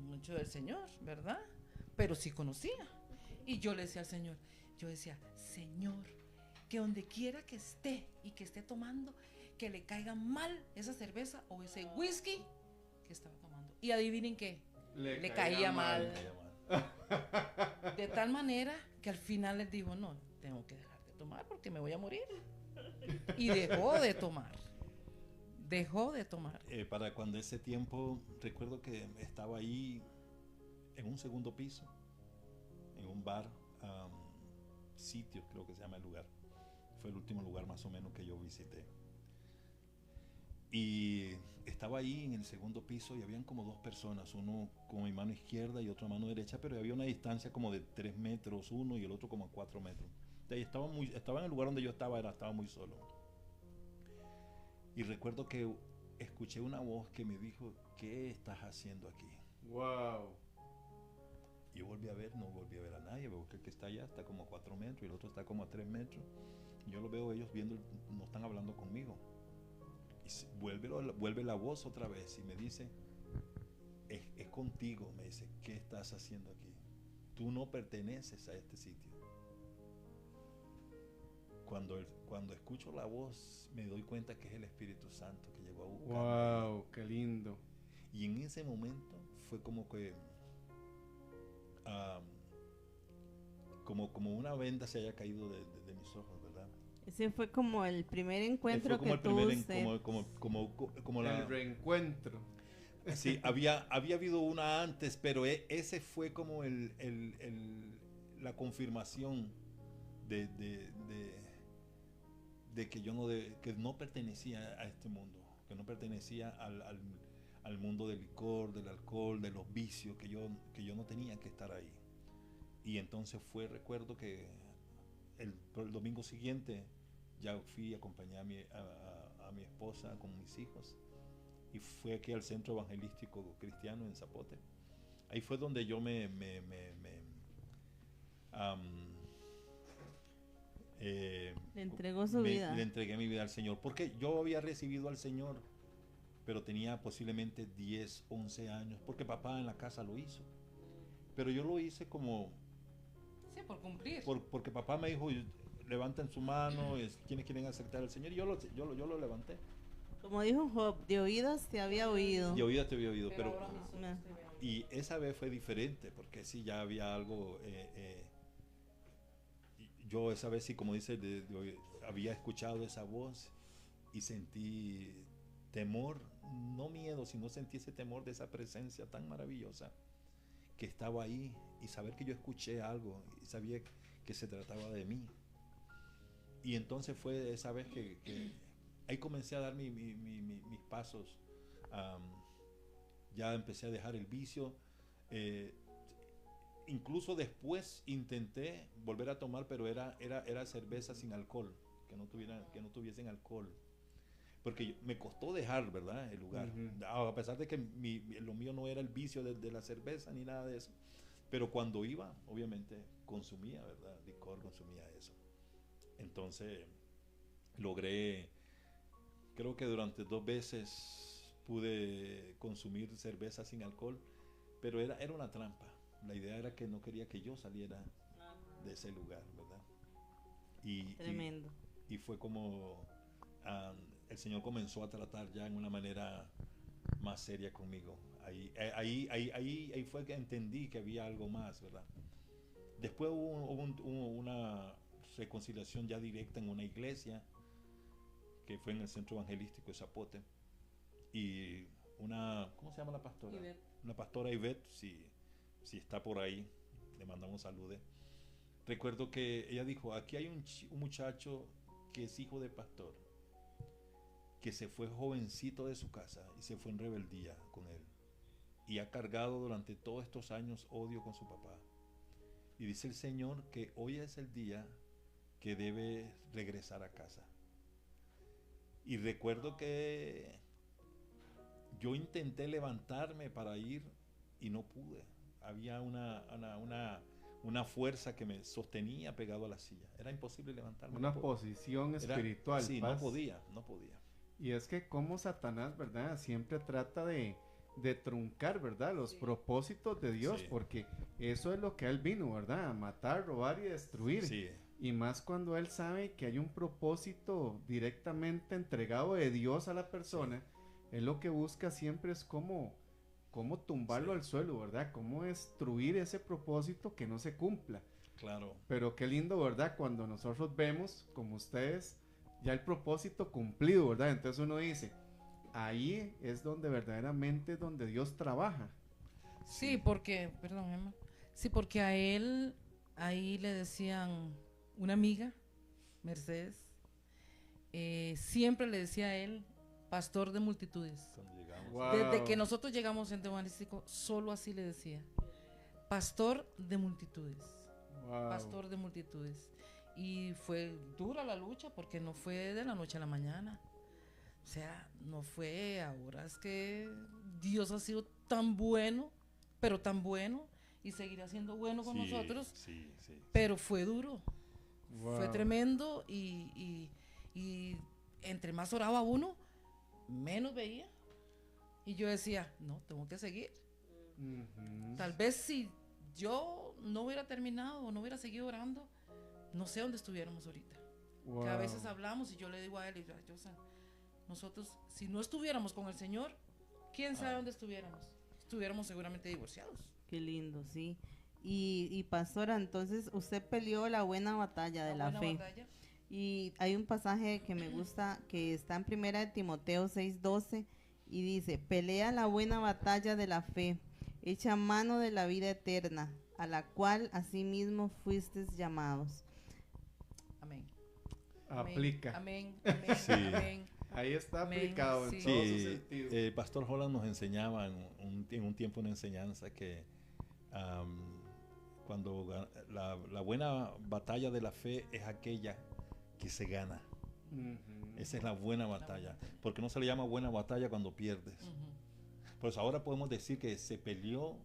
mucho del Señor, ¿verdad? Pero sí conocía. Y yo le decía al Señor, yo decía, Señor, que donde quiera que esté y que esté tomando, que le caiga mal esa cerveza o ese whisky que estaba tomando. Y adivinen qué, le caía mal. Me caía mal. De tal manera que al final les digo, no, tengo que dejar de tomar porque me voy a morir. Y dejó de tomar. Dejó de tomar. Para cuando ese tiempo, recuerdo que estaba ahí en un segundo piso, en un bar, sitio creo que se llama el lugar. Fue el último lugar más o menos que yo visité. Y estaba ahí en el segundo piso y habían como dos personas, uno con mi mano izquierda y otro mano derecha, pero había una distancia como de 3 metros uno y el otro como a 4 metros. Entonces estaba en el lugar donde yo estaba muy solo. Y recuerdo que escuché una voz que me dijo, ¿qué estás haciendo aquí? Wow. Y yo volví a ver, no volví a ver a nadie, porque el que está allá está como a 4 metros y el otro está como a 3 metros. Y yo lo veo ellos viendo, no están hablando conmigo. Y vuelve la voz otra vez y me dice, es contigo, me dice, ¿qué estás haciendo aquí? Tú no perteneces a este sitio. Cuando escucho la voz me doy cuenta que es el Espíritu Santo que llegó a buscarme. Wow, qué lindo. Y en ese momento fue como que como una venda se haya caído de mis ojos, ¿verdad? Ese fue como el primer encuentro Fue como que el tuvo primer usted. como El la reencuentro. sí, había habido una antes, pero ese fue como la confirmación de que no pertenecía a este mundo, que no pertenecía al mundo del licor, del alcohol, de los vicios, que yo no tenía que estar ahí. Y entonces recuerdo que el domingo siguiente ya fui a acompañar a mi esposa con mis hijos y fui aquí al Centro Evangelístico Cristiano en Zapote. Ahí fue donde yo le entregó su vida. Le entregué mi vida al Señor, porque yo había recibido al Señor, pero tenía posiblemente 10, 11 años, porque papá en la casa lo hizo. Pero yo lo hice como Sí, por cumplir. porque papá me dijo, levanten su mano, quienes quieren aceptar al Señor, y yo lo levanté. Como dijo Job, de oídas te había oído. Y oído te había oído, pero ahora mis ojos te ven. y esa vez fue diferente, porque sí, ya había algo, yo esa vez sí, como dice, había escuchado esa voz y sentí temor, no miedo, sino sentí ese temor de esa presencia tan maravillosa que estaba ahí, y saber que yo escuché algo y sabía que se trataba de mí. Y entonces fue esa vez que ahí comencé a dar mis pasos. Ya empecé a dejar el vicio. Incluso después intenté volver a tomar, pero era cerveza sin alcohol, que no tuviesen alcohol. Porque me costó dejar, ¿verdad?, el lugar. A pesar de que lo mío no era el vicio de la cerveza ni nada de eso. Pero cuando iba, obviamente, consumía, ¿verdad?, licor, consumía eso. Entonces, logré, creo que durante 2 veces pude consumir cerveza sin alcohol, pero era una trampa. La idea era que no quería que yo saliera de ese lugar, ¿verdad? Y, Tremendo. y fue como el Señor comenzó a tratar ya en una manera más seria conmigo. Ahí fue que entendí que había algo más, ¿verdad? Después hubo una reconciliación ya directa en una iglesia, que fue en el Centro Evangelístico de Zapote. Y ¿cómo se llama la pastora? Ivette. Una pastora Ivette, si está por ahí, le mandamos saludos. Recuerdo que ella dijo, aquí hay un muchacho que es hijo de pastor, que se fue jovencito de su casa y se fue en rebeldía con él. Y ha cargado durante todos estos años odio con su papá. Y dice el Señor que hoy es el día que debe regresar a casa. Y recuerdo que yo intenté levantarme para ir y no pude. Había una fuerza que me sostenía pegado a la silla. Era imposible levantarme. Una posición espiritual. Sí, Paz. no podía. Y es que como Satanás, ¿verdad? Siempre trata de truncar, ¿verdad? Los propósitos de Dios, Sí. porque eso es lo que él vino, ¿verdad? A matar, robar y destruir. Sí. Y más cuando él sabe que hay un propósito directamente entregado de Dios a la persona, él lo que busca siempre es cómo tumbarlo al suelo, ¿verdad? Cómo destruir ese propósito que no se cumpla. Claro. Pero qué lindo, ¿verdad? Cuando nosotros vemos, como ustedes, ya el propósito cumplido, ¿verdad? Entonces uno dice, ahí es donde verdaderamente es donde Dios trabaja. Sí, porque, perdón, Emma. Sí, porque a él, ahí le decían una amiga, Mercedes, siempre le decía a él, pastor de multitudes. Cuando llegamos. Wow. Desde que nosotros llegamos en Evangelístico, solo así le decía, pastor de multitudes. Wow. Pastor de multitudes. Y fue dura la lucha porque no fue de la noche a la mañana. O sea, no fue ahora. Es que Dios ha sido tan bueno, pero tan bueno, y seguirá siendo bueno con nosotros. Sí. Pero fue duro, Wow. fue tremendo, y entre más oraba uno, menos veía. Y yo decía, no, tengo que seguir. Ujú. Tal vez si yo no hubiera terminado o no hubiera seguido orando, no sé dónde estuviéramos ahorita. Wow. Que a veces hablamos y yo le digo a él, nosotros, si no estuviéramos con el Señor, ¿quién sabe dónde estuviéramos? Estuviéramos seguramente divorciados. Qué lindo, sí. Y pastora, entonces usted peleó la buena batalla de la buena fe. batalla. Y hay un pasaje que me gusta que está en 1 Timoteo 6:12 y dice, pelea la buena batalla de la fe, echa mano de la vida eterna, a la cual asimismo fuisteis llamados. Amén. Aplica. Amén. Sí. Amén. Ahí está Amén, aplicado sí. en todo su Sí, sentido. el pastor Holland nos enseñaba en un tiempo de enseñanza que cuando la buena batalla de la fe es aquella que se gana. Ujú. Esa es la buena batalla. Porque no se le llama buena batalla cuando pierdes. Ujú. Pues ahora podemos decir que se peleó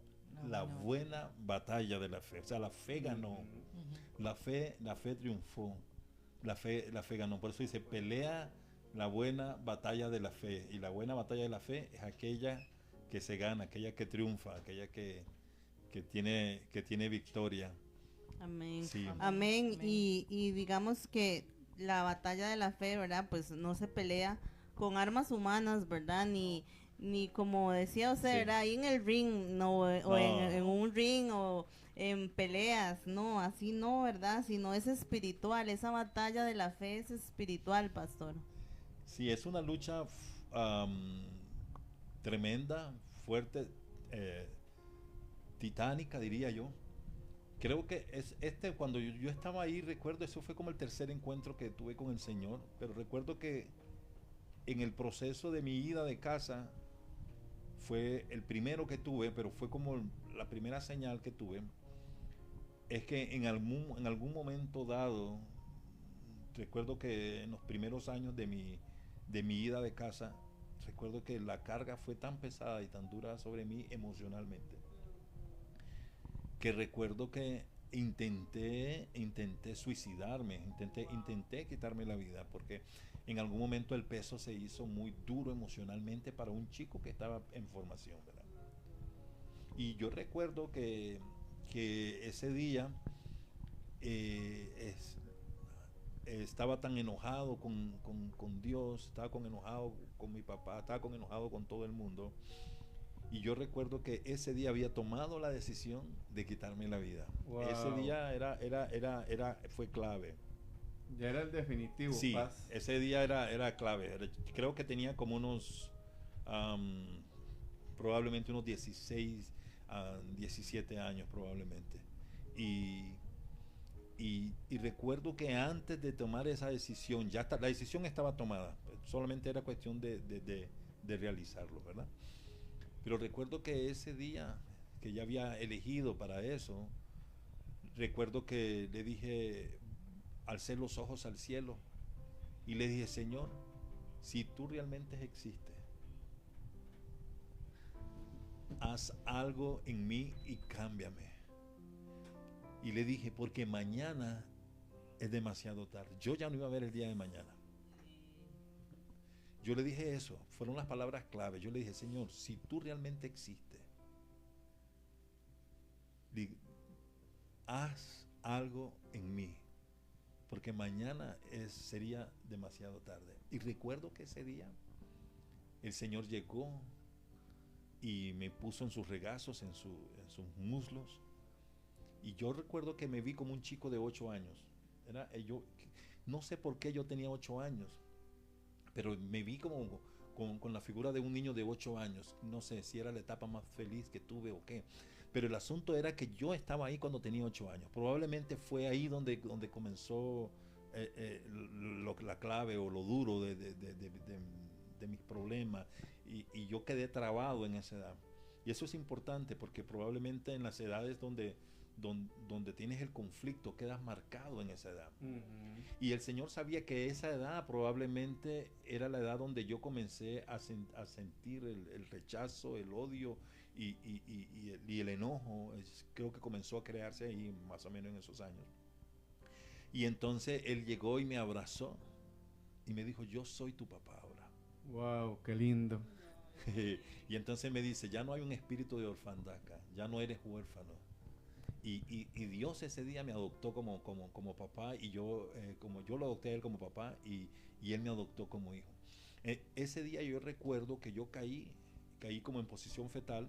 la buena batalla de la fe. O sea, la fe ganó. Ujú. Ujú. La fe triunfó. La fe ganó. Por eso dice, pelea la buena batalla de la fe. Y la buena batalla de la fe es aquella que se gana, aquella que triunfa, aquella que tiene victoria. Amén. Sí. Amén. Amén. Y digamos que la batalla de la fe, ¿verdad? Pues no se pelea con armas humanas, ¿verdad? Ni como decía usted, Sí. ¿verdad? Ahí en el ring, no, o No. en un ring o en peleas, no, así no, ¿verdad? Sino es espiritual, esa batalla de la fe es espiritual, pastor. Sí, es una lucha tremenda, fuerte, titánica, diría yo. Creo que es cuando yo estaba ahí, recuerdo, eso fue como el tercer encuentro que tuve con el Señor, pero recuerdo que en el proceso de mi ida de casa, fue el primero que tuve, pero fue como la primera señal que tuve, es que en algún momento dado, recuerdo que en los primeros años de mi ida de casa, recuerdo que la carga fue tan pesada y tan dura sobre mí emocionalmente, que recuerdo que intenté suicidarme, intenté quitarme la vida, porque en algún momento el peso se hizo muy duro emocionalmente para un chico que estaba en formación, ¿verdad? Y yo recuerdo que ese día estaba tan enojado con Dios, estaba enojado con mi papá, estaba enojado con todo el mundo. Y yo recuerdo que ese día había tomado la decisión de quitarme la vida. Wow. Ese día fue clave. Ya era el definitivo, Sí, Paz. ese día era clave. Creo que tenía como probablemente unos 16, 17 años probablemente. Y recuerdo que antes de tomar esa decisión, la decisión estaba tomada, solamente era cuestión de realizarlo, ¿verdad? Pero recuerdo que ese día que ya había elegido para eso, recuerdo que le dije, alcé los ojos al cielo y le dije, Señor, si tú realmente existes, haz algo en mí y cámbiame. Y le dije, porque mañana es demasiado tarde. Yo ya no iba a ver el día de mañana. Yo le dije eso, fueron las palabras clave. Yo le dije, Señor, si tú realmente existes, haz algo en mí, porque mañana sería demasiado tarde. Y recuerdo que ese día el Señor llegó y me puso en sus regazos, en sus muslos. Y yo recuerdo que me vi como un chico de 8 años. No sé por qué yo tenía 8 años, pero me vi como con la figura de un niño de 8 años. No sé si era la etapa más feliz que tuve o qué. Pero el asunto era que yo estaba ahí cuando tenía 8 años. Probablemente fue ahí donde comenzó la clave o lo duro de mis problemas. Y yo quedé trabado en esa edad. Y eso es importante porque probablemente en las edades donde tienes el conflicto, quedas marcado en esa edad. Uh-huh. Y el Señor sabía que esa edad probablemente era la edad donde yo comencé a sentir el rechazo, el odio y el enojo. Creo que comenzó a crearse ahí más o menos en esos años. Y entonces Él llegó y me abrazó y me dijo, yo soy tu papá ahora. Wow, qué lindo. Y entonces me dice, ya no hay un espíritu de orfandad acá, ya no eres huérfano. Y Dios ese día me adoptó como papá, y yo lo adopté a Él como papá, y Él me adoptó como hijo. Ese día yo recuerdo que yo caí como en posición fetal.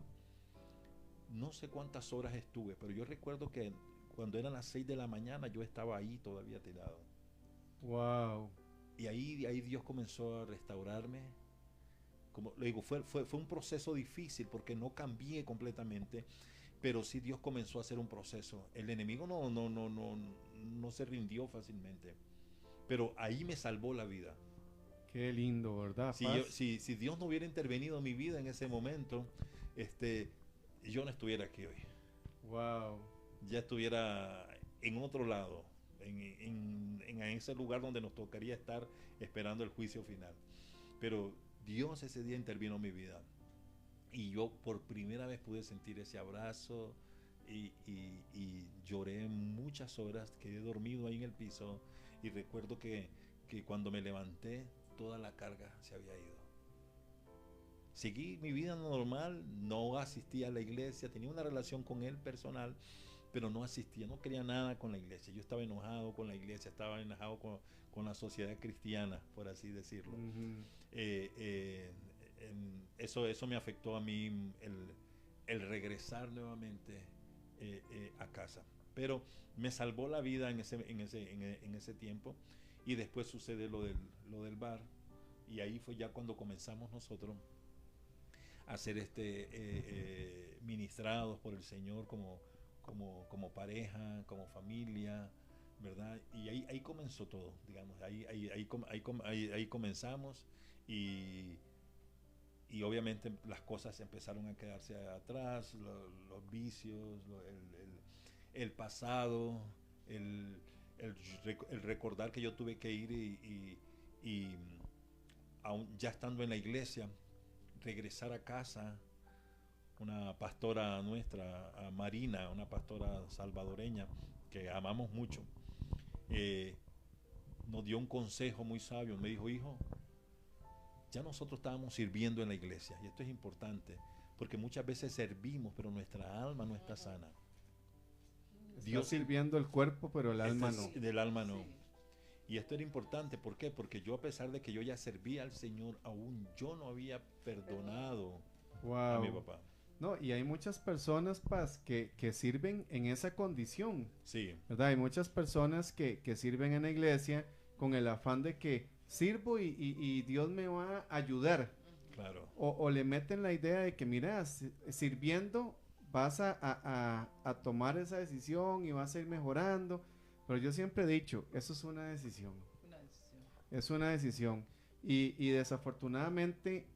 No sé cuántas horas estuve, pero yo recuerdo que cuando eran las 6 de la mañana yo estaba ahí todavía tirado. Wow. Y ahí Dios comenzó a restaurarme. Como le digo, fue un proceso difícil porque no cambié completamente. Pero sí Dios comenzó a hacer un proceso. El enemigo no se rindió fácilmente. Pero ahí me salvó la vida. Qué lindo, ¿verdad? Si Dios no hubiera intervenido en mi vida en ese momento, yo no estuviera aquí hoy. Wow. Ya estuviera en otro lado, en ese lugar donde nos tocaría estar esperando el juicio final. Pero Dios ese día intervino en mi vida. Y yo por primera vez pude sentir ese abrazo y lloré muchas horas, quedé dormido ahí en el piso y recuerdo que cuando me levanté toda la carga se había ido. Seguí mi vida normal, no asistía a la iglesia, tenía una relación con Él personal, pero no asistía, no quería nada con la iglesia. Yo estaba enojado con la iglesia, estaba enojado con la sociedad cristiana, por así decirlo. Uh-huh. Eso me afectó a mí, el regresar nuevamente a casa. Pero me salvó la vida en ese tiempo. Y después sucede lo del bar. Y ahí fue ya cuando comenzamos nosotros a ser ministrados por el Señor como pareja, como familia, ¿verdad? Y ahí comenzó todo, digamos. Ahí comenzamos y obviamente las cosas empezaron a quedarse atrás, los vicios, el pasado, el recordar que yo tuve que ir y aún ya estando en la iglesia, regresar a casa. Una pastora nuestra, Marina, una pastora salvadoreña que amamos mucho, nos dio un consejo muy sabio. Me dijo, hijo, ya nosotros estábamos sirviendo en la iglesia, y esto es importante porque muchas veces servimos pero nuestra alma no está sana. Dios sirviendo el cuerpo, pero el alma no. Del alma no. Y esto era importante, ¿por qué? Porque yo, a pesar de que yo ya servía al Señor, aún yo no había perdonado a mi papá. No, y hay muchas personas, Paz, que sirven en esa condición. Sí. ¿Verdad? Hay muchas personas que sirven en la iglesia con el afán de que sirvo y Dios me va a ayudar. Claro. O le meten la idea de que, mira, sirviendo vas a tomar esa decisión y vas a ir mejorando. Pero yo siempre he dicho, eso es una decisión. Es una decisión. Y desafortunadamente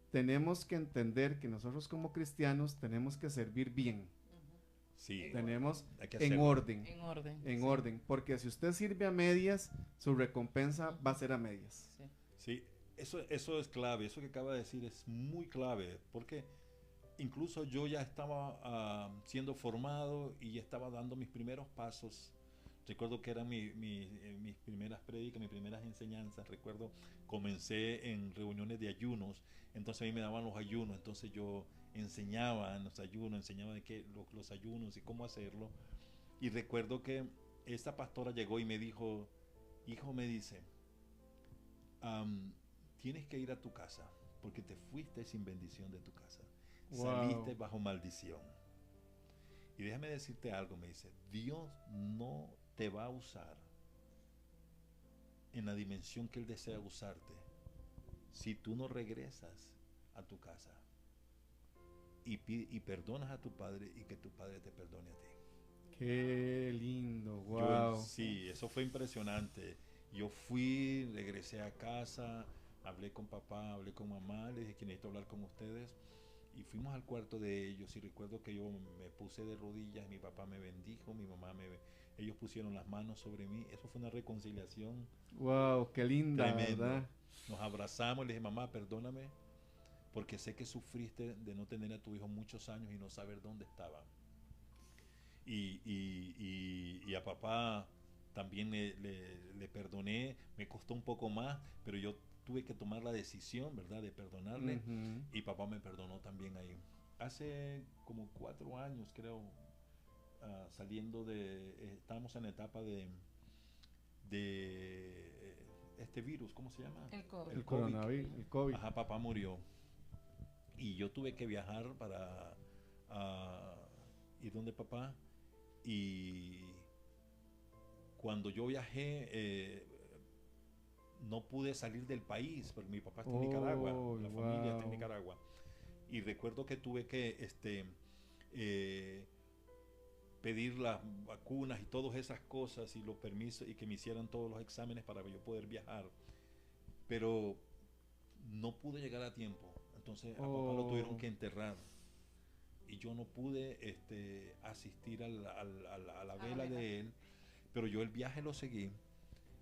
tenemos que entender que nosotros como cristianos tenemos que servir bien. Sí. Tenemos Hay que en hacerlo. orden. En orden. Orden. Porque si usted sirve a medias, su recompensa va a ser a medias. Sí. Eso es clave. Eso que acaba de decir es muy clave. Porque incluso yo ya estaba siendo formado y ya estaba dando mis primeros pasos. Recuerdo que eran mis primeras prédicas, mis primeras enseñanzas. Recuerdo, comencé en reuniones de ayunos, entonces a mí me daban los ayunos, entonces yo enseñaba en los ayunos, enseñaba de qué los ayunos y cómo hacerlo. Y recuerdo que esta pastora llegó y me dijo, hijo, me dice, tienes que ir a tu casa, porque te fuiste sin bendición de tu casa. Wow. Saliste bajo maldición. Y déjame decirte algo, me dice, Dios no te va a usar en la dimensión que Él desea usarte si tú no regresas a tu casa y perdonas a tu padre y que tu padre te perdone a ti. Qué lindo, wow. Sí, eso fue impresionante. Yo fui, regresé a casa, hablé con papá, hablé con mamá, les dije que necesito hablar con ustedes. Y fuimos al cuarto de ellos y recuerdo que yo me puse de rodillas, mi papá me bendijo, mi mamá ellos pusieron las manos sobre mí. Eso fue una reconciliación. Wow, qué linda, tremenda. ¿Verdad? Nos abrazamos y le dije, mamá, perdóname, porque sé que sufriste de no tener a tu hijo muchos años y no saber dónde estaba. Y a papá también le perdoné, me costó un poco más, pero yo tuve que tomar la decisión, ¿verdad?, de perdonarle. Y papá me perdonó también ahí. Hace como 4 años, creo, saliendo estábamos en la etapa de este virus, ¿cómo se llama? El COVID. El coronavirus, el COVID. Ajá, papá murió. Y yo tuve que viajar para ir donde papá. Y cuando yo viajé, no pude salir del país, porque mi papá está en Nicaragua, la familia está en Nicaragua. Y recuerdo que tuve que pedir las vacunas y todas esas cosas y los permisos y que me hicieran todos los exámenes para yo poder viajar. Pero no pude llegar a tiempo. Entonces a papá lo tuvieron que enterrar. Y yo no pude asistir a la vela de él, pero yo el viaje lo seguí.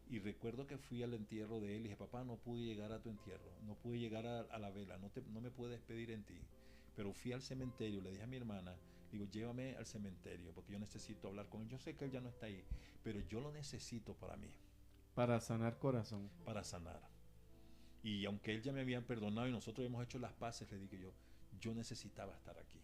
Y recuerdo que fui al entierro de él y dije, papá, no pude llegar a tu entierro, no pude llegar a la vela, no me pude despedir en ti. Pero fui al cementerio, le dije a mi hermana, digo, llévame al cementerio porque yo necesito hablar con él. Yo sé que él ya no está ahí, pero yo lo necesito para mí. Para sanar corazón. Para sanar. Y aunque él ya me habían perdonado y nosotros hemos hecho las paces, le dije yo necesitaba estar aquí.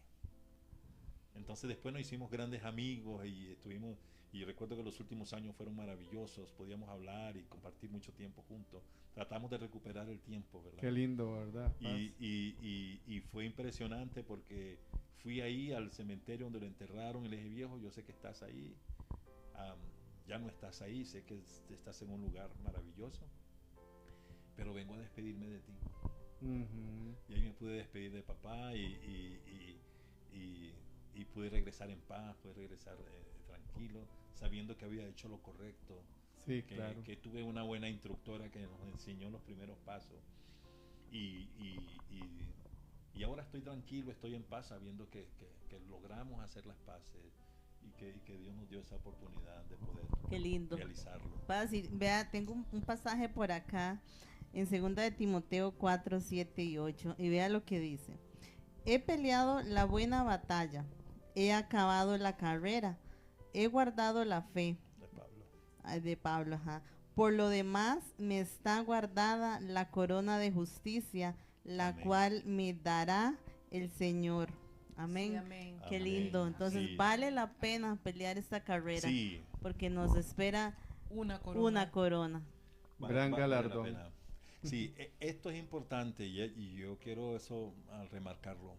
Entonces después nos hicimos grandes amigos y estuvimos, y recuerdo que los últimos años fueron maravillosos, podíamos hablar y compartir mucho tiempo juntos. Tratamos de recuperar el tiempo, ¿verdad? Qué lindo, ¿verdad? Y fue impresionante porque fui ahí al cementerio donde lo enterraron y le dije, viejo, yo sé que estás ahí, ya no estás ahí, sé que estás en un lugar maravilloso, pero vengo a despedirme de ti. Y ahí me pude despedir de papá y pude regresar en paz, pude regresar tranquilo, sabiendo que había hecho lo correcto. Sí, claro. Que tuve una buena instructora que nos enseñó los primeros pasos. Y ahora estoy tranquilo, estoy en paz, sabiendo que logramos hacer las paces y que Dios nos dio esa oportunidad de poder Qué lindo. realizarlo. Vea, tengo un pasaje por acá en 2 de Timoteo 4, 7 y 8 y vea lo que dice. He peleado la buena batalla, he acabado la carrera, he guardado la fe. De Pablo, ajá. Por lo demás me está guardada la corona de justicia, la Amén. cual me dará el Señor, Amén. Sí, amén. Qué Amén. lindo. Entonces Sí. vale la pena pelear esta carrera Sí, porque nos espera Una corona. una corona. Gran la galardón. pena. Sí, esto es importante y yo quiero eso remarcarlo.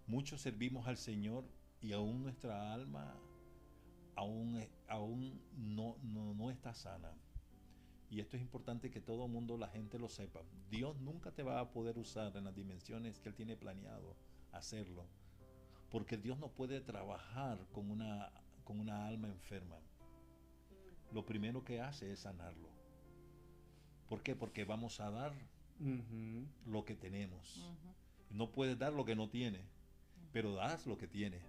Muchos servimos al Señor y aún nuestra alma aún no está sana. Y esto es importante que todo el mundo, la gente lo sepa. Dios nunca te va a poder usar en las dimensiones que Él tiene planeado hacerlo. Porque Dios no puede trabajar con una alma enferma. Lo primero que hace es sanarlo. ¿Por qué? Porque vamos a dar Ujú. lo que tenemos. Ujú. No puedes dar lo que no tienes, pero das lo que tienes.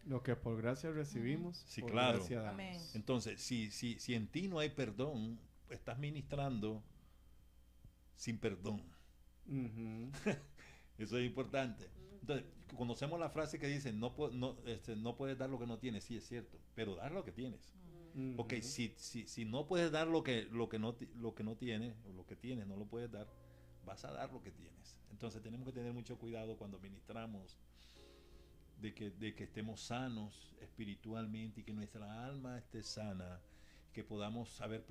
Lo que por gracia recibimos, Sí, por claro. gracia damos. Amén. Entonces, si en ti no hay perdón, estás ministrando sin perdón. Ujú. Eso es importante. Entonces, conocemos la frase que dice, no puedes dar lo que no tienes. Sí, es cierto, pero dar lo que tienes. Ujú. Ok, si no puedes dar lo que no tienes, o lo que tienes no lo puedes dar, vas a dar lo que tienes. Entonces tenemos que tener mucho cuidado cuando ministramos de que estemos sanos espiritualmente y que nuestra alma esté sana, que podamos haber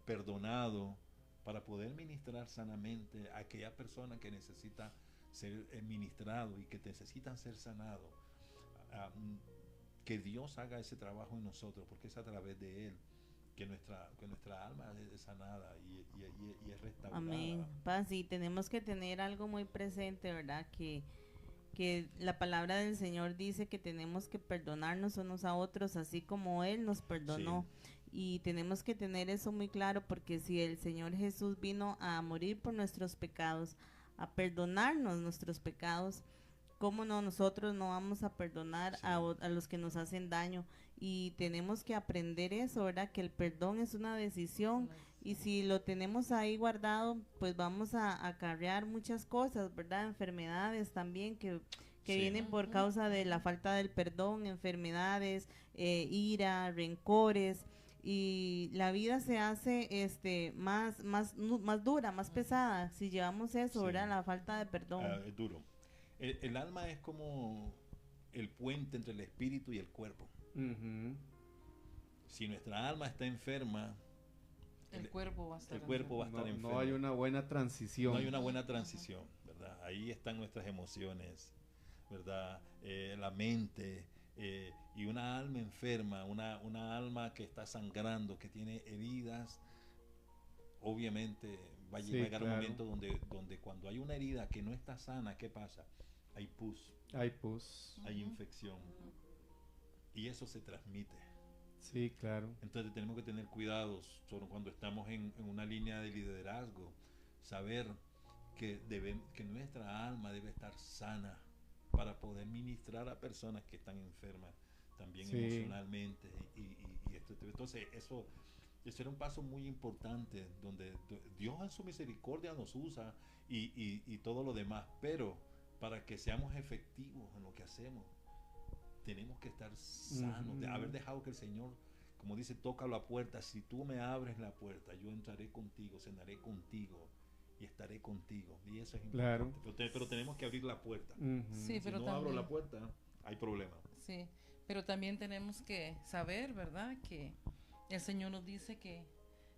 perdonado para poder ministrar sanamente a aquella persona que necesita ser ministrado y que necesitan ser sanados. Que Dios haga ese trabajo en nosotros, porque es a través de Él que nuestra alma es sanada y es restaurada. Amén. Paz, y tenemos que tener algo muy presente, ¿verdad? Que la palabra del Señor dice que tenemos que perdonarnos unos a otros, así como Él nos perdonó. Y tenemos que tener eso muy claro, porque si el Señor Jesús vino a morir por nuestros pecados, a perdonarnos nuestros pecados, ¿cómo no nosotros no vamos a perdonar Sí. a los que nos hacen daño? Y tenemos que aprender eso, ¿verdad? Que el perdón es una decisión, y si lo tenemos ahí guardado, pues vamos a acarrear muchas cosas, ¿verdad? Enfermedades también que Sí. vienen por Ujú. causa de la falta del perdón, enfermedades, ira, rencores, y la vida se hace más dura, más pesada si llevamos eso, Sí. ¿verdad? La falta de perdón. Es duro. El alma es como el puente entre el espíritu y el cuerpo. Ujú. Si nuestra alma está enferma, El cuerpo va a estar el cuerpo va a estar No, enfermo. no hay una buena transición. No hay una buena transición, ¿verdad? Ahí están nuestras emociones, ¿verdad? La mente, y una alma enferma, una alma que está sangrando, que tiene heridas, obviamente va a Sí, llegar un claro. momento donde cuando hay una herida que no está sana, ¿qué pasa? Hay pus, Ay, pues. hay Ujú. infección, y eso se transmite. Sí, claro. Entonces tenemos que tener cuidados solo cuando estamos en una línea de liderazgo, saber que nuestra alma debe estar sana para poder ministrar a personas que están enfermas también Sí. emocionalmente y esto. Entonces eso era un paso muy importante donde Dios en su misericordia nos usa y todo lo demás, pero para que seamos efectivos en lo que hacemos tenemos que estar sanos, de Ujú. haber dejado que el Señor, como dice, toca la puerta. Si tú me abres la puerta, yo entraré contigo, cenaré contigo y estaré contigo. Y eso es Claro. importante. Pero tenemos que abrir la puerta. Ujú. Sí, Si pero no abro también- la puerta, hay problema. Sí, pero también tenemos que saber, ¿verdad? Que el Señor nos dice que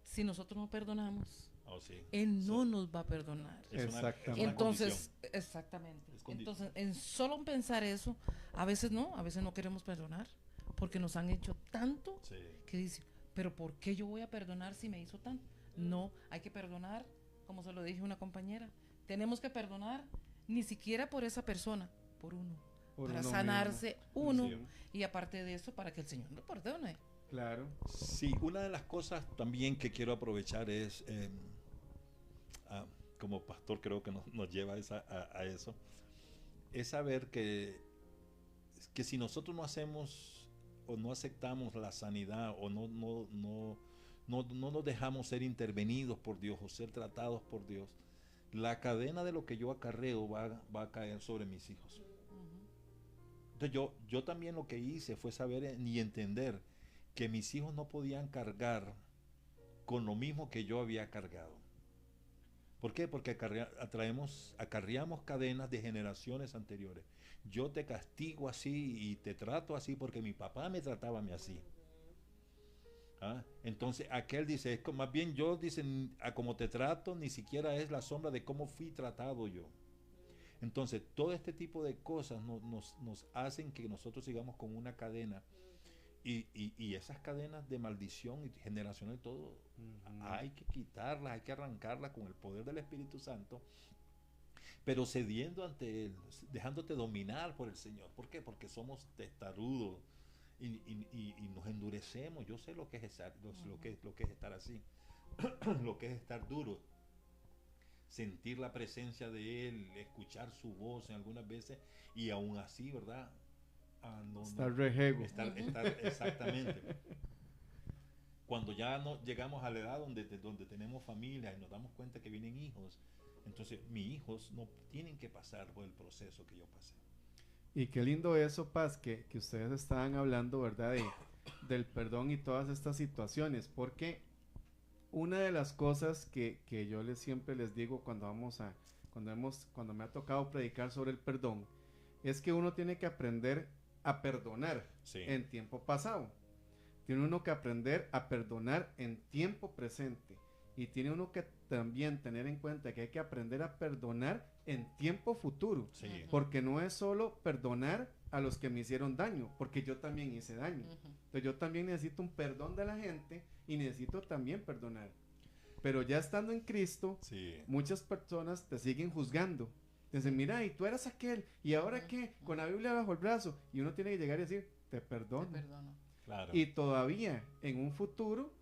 si nosotros no perdonamos, Oh, sí. Él no Sí. nos va a perdonar. Exactamente. Entonces, exactamente. Es condición. Entonces, en solo pensar eso, a veces no queremos perdonar, porque nos han hecho tanto Sí. que dice, pero ¿por qué yo voy a perdonar si me hizo tanto? No, hay que perdonar, como se lo dije a una compañera, tenemos que perdonar ni siquiera por esa persona, por uno, Por para uno sanarse uno, Sí. y aparte de eso, para que el Señor nos perdone. mismo. Claro. Sí, una de las cosas también que quiero aprovechar es, como pastor creo que nos lleva a eso, es saber que si nosotros no hacemos o no aceptamos la sanidad o no nos dejamos ser intervenidos por Dios o ser tratados por Dios, la cadena de lo que yo acarreo va a caer sobre mis hijos. Entonces yo también lo que hice fue saber y entender que mis hijos no podían cargar con lo mismo que yo había cargado. ¿Por qué? Porque acarreamos cadenas de generaciones anteriores. Yo te castigo así y te trato así porque mi papá me trataba a mí así. ¿Ah? Entonces aquel dice, más bien yo, dicen, a como te trato, ni siquiera es la sombra de cómo fui tratado yo. Entonces todo este tipo de cosas nos hacen que nosotros sigamos con una cadena. Y esas cadenas de maldición y generacional, todo, hay que quitarlas, hay que arrancarlas con el poder del Espíritu Santo, pero cediendo ante Él, dejándote dominar por el Señor. ¿Por qué? Porque somos testarudos y nos endurecemos. Yo sé lo que es lo que es estar así, lo que es estar duro, sentir la presencia de Él, escuchar su voz en algunas veces, y aún así, ¿verdad? Estar rejego. Estar exactamente. Cuando ya no llegamos a la edad donde tenemos familia y nos damos cuenta que vienen hijos, entonces mis hijos no tienen que pasar por el proceso que yo pasé. Y qué lindo eso, Paz, que ustedes estaban hablando, ¿verdad? Del perdón y todas estas situaciones, porque una de las cosas que yo siempre les digo cuando me ha tocado predicar sobre el perdón, es que uno tiene que aprender a perdonar en tiempo pasado. Tiene uno que aprender a perdonar en tiempo presente. Y tiene uno que también tener en cuenta que hay que aprender a perdonar en tiempo futuro. Sí. Porque no es solo perdonar a los que me hicieron daño, porque yo también hice daño. Entonces yo también necesito un perdón de la gente y necesito también perdonar. Pero ya estando en Cristo, muchas personas te siguen juzgando. Dicen, mira, y tú eras aquel, ¿y ahora qué? Con la Biblia bajo el brazo. Y uno tiene que llegar y decir, te perdono. Claro. Y todavía, en un futuro,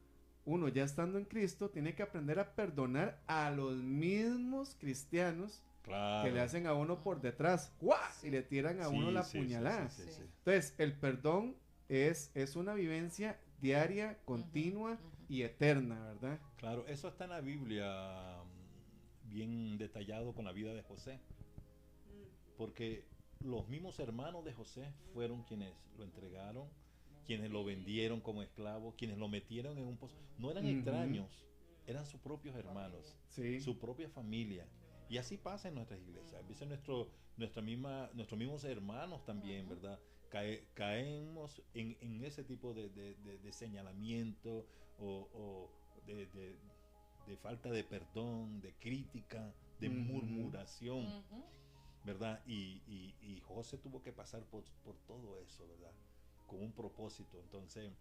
uno ya estando en Cristo, tiene que aprender a perdonar a los mismos cristianos que le hacen a uno por detrás, ¡guau! Y le tiran a uno la puñalada. Entonces, el perdón es una vivencia diaria, continua y eterna, ¿verdad? Claro, eso está en la Biblia, bien detallado con la vida de José. Porque los mismos hermanos de José fueron quienes lo entregaron, quienes lo vendieron como esclavo, quienes lo metieron en un pozo. No eran extraños, eran sus propios hermanos, su propia familia. Y así pasa en nuestras iglesias. A veces nuestros mismos hermanos también, ¿verdad? Caemos en ese tipo de señalamiento o de falta de perdón, de crítica, de murmuración. ¿Verdad? Y José tuvo que pasar por todo eso, ¿verdad? Con un propósito. Entonces,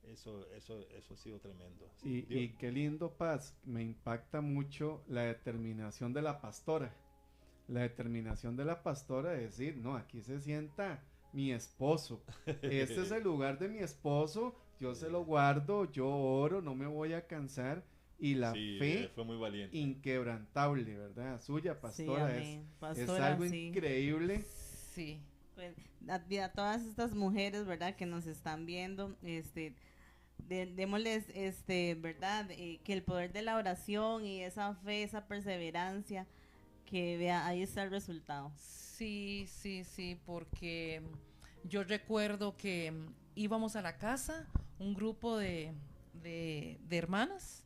eso ha sido tremendo. Y qué lindo, Paz. Me impacta mucho la determinación de la pastora. La determinación de la pastora de decir, no, aquí se sienta mi esposo. Este es el lugar de mi esposo. Yo se lo guardo, yo oro, no me voy a cansar. Y la fe fue muy valiente, inquebrantable, ¿verdad? Suya, pastora, pastora, es algo increíble. Sí. Pues, a todas estas mujeres, ¿verdad? Que nos están viendo, démosles, ¿verdad? Que el poder de la oración y esa fe, esa perseverancia, que vea, ahí está el resultado. Sí, porque yo recuerdo que íbamos a la casa, un grupo de hermanas,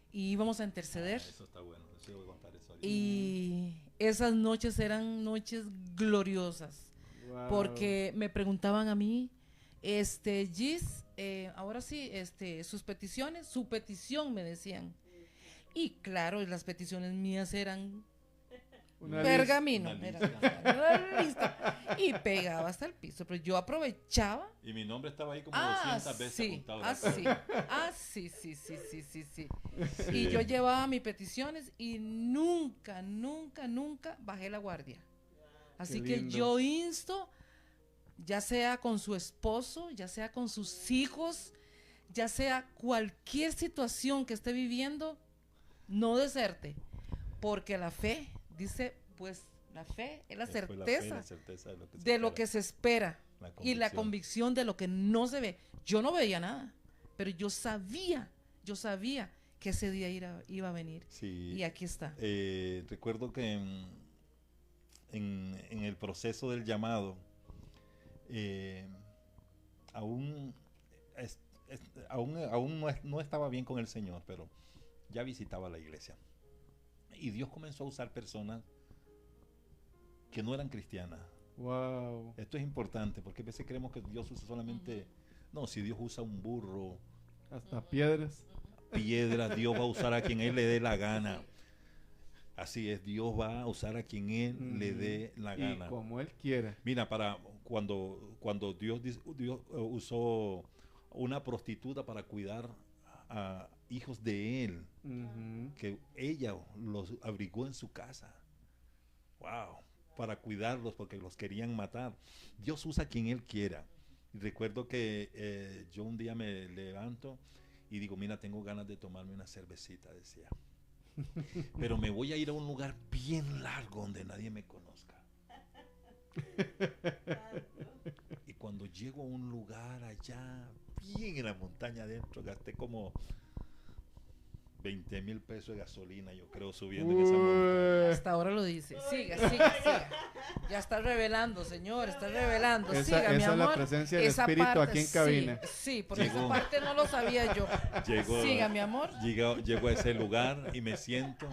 y íbamos a interceder. Eso está bueno, sí voy a contar eso ahorita. Y esas noches eran noches gloriosas. Wow. Porque me preguntaban a mí, Gis, ahora sí, sus peticiones, su petición me decían. Y claro, las peticiones mías eran una pergamino, una lista, y pegaba hasta el piso, pero yo aprovechaba. Y mi nombre estaba ahí como 200 veces apuntado. Sí. Y yo llevaba mis peticiones y nunca bajé la guardia. Así que yo insto, ya sea con su esposo, ya sea con sus hijos, ya sea cualquier situación que esté viviendo, no deserte, porque la fe, dice, pues la fe es la certeza de lo que se espera y la convicción de lo que no se ve. Yo no veía nada, pero yo sabía que ese día iba a venir. Sí, y aquí está. Recuerdo que en el proceso del llamado, aún no estaba bien con el Señor, pero ya visitaba la iglesia. Y Dios comenzó a usar personas que no eran cristianas. Wow. Esto es importante porque a veces creemos que Dios usa solamente... No, si Dios usa un burro, Hasta piedras. piedras, Dios va a usar a quien Él le dé la gana. Así es, Dios va a usar a quien Él le dé la gana. Y como Él quiera. Mira, para cuando Dios usó una prostituta para cuidar a hijos de Él, que ella los abrigó en su casa. Wow, para cuidarlos porque los querían matar. Dios usa a quien Él quiera. Y recuerdo que yo un día me levanto y digo, mira, tengo ganas de tomarme una cervecita, decía. Pero me voy a ir a un lugar bien largo donde nadie me conozca. Y cuando llego a un lugar allá, bien en la montaña adentro, gasté como 20,000 pesos de gasolina, yo creo, subiendo en esa montaña. Hasta ahora lo dice. Siga. Ya está revelando, Señor, está revelando. Esa Siga, mi es la amor. presencia del Esa Espíritu parte, aquí en cabina. Sí, por Llegó. esa parte no lo sabía yo. Siga, mi amor. Llego a ese lugar y me siento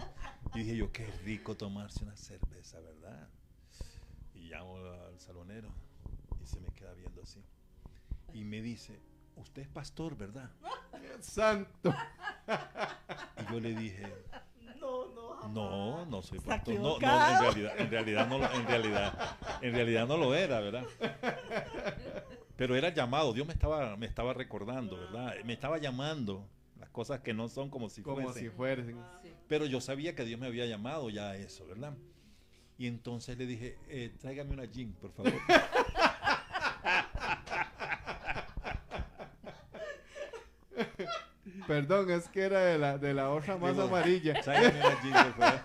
y dije yo, qué rico tomarse una cerveza, ¿verdad? Y llamo al salonero y se me queda viendo así. Y me dice, usted es pastor, ¿verdad? Santo. Y yo le dije, no soy Está pastor. No, equivocado. en realidad no lo era, ¿verdad? Pero era llamado, Dios me estaba recordando, ¿verdad? Me estaba llamando, las cosas que no son como si Como fuesen. si fuesen. Pero yo sabía que Dios me había llamado ya a eso, ¿verdad? Y entonces le dije, tráigame una gin, por favor. Perdón, es que era de la hoja más Digo, amarilla. Tráigame una gin, por favor.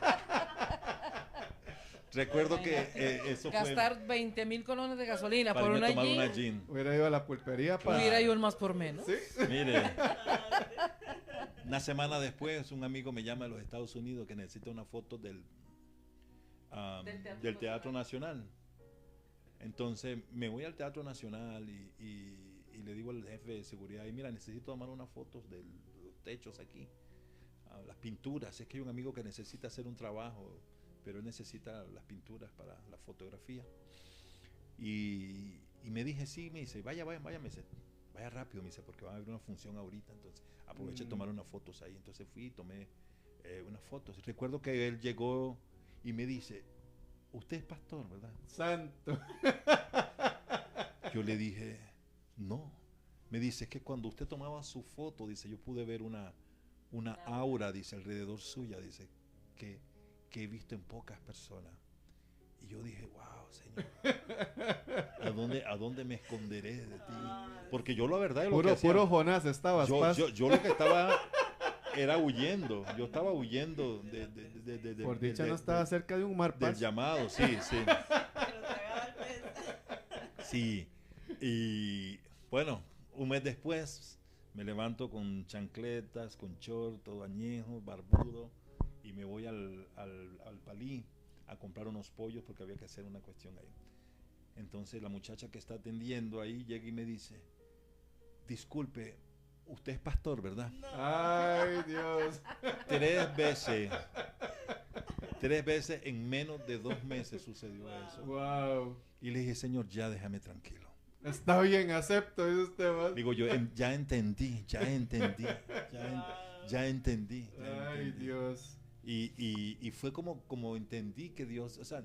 Recuerdo que eso Gastar 20,000 colones de gasolina fue por para irme una a tomar una gin. gin. Hubiera ido a la pulpería para... Hubiera ido el más por menos. Sí. Mire, una semana después un amigo me llama de los Estados Unidos que necesita una foto del Teatro Nacional. Entonces me voy al Teatro Nacional y le digo al jefe de seguridad, y mira, necesito tomar unas fotos de los techos aquí, las pinturas. Es que hay un amigo que necesita hacer un trabajo, pero él necesita las pinturas para la fotografía. Y me dije, sí, me dice, vaya, me dice, vaya rápido, me dice, porque va a haber una función ahorita, entonces aproveché de tomar unas fotos ahí. Entonces fui y tomé unas fotos. Y recuerdo que él llegó y me dice, usted es pastor, ¿verdad? Santo. Yo le dije, no. Me dice, es que cuando usted tomaba su foto, dice, yo pude ver una aura, dice, alrededor suya, dice, que he visto en pocas personas. Y yo dije, wow, Señor, ¿a dónde me esconderé de ti? Porque yo la verdad es lo que hacía, Puro Jonás estabas, paz. yo lo que estaba era huyendo. Yo estaba huyendo Por dicha no estaba cerca de un mar, del paz. llamado, sí. Pero tragaba el pez. Sí, y bueno, un mes después me levanto con chancletas, con short, todo añejo, barbudo, y me voy al Palí a comprar unos pollos porque había que hacer una cuestión ahí. Entonces la muchacha que está atendiendo ahí llega y me dice, disculpe, usted es pastor, ¿verdad? Ay, Dios. 3 veces en menos de 2 meses sucedió eso. Wow. Y le dije, Señor, ya déjame tranquilo. Está bien, acepto, dice usted, paz. Digo yo, ya entendí. Ay, Dios. Y fue como entendí que Dios, o sea,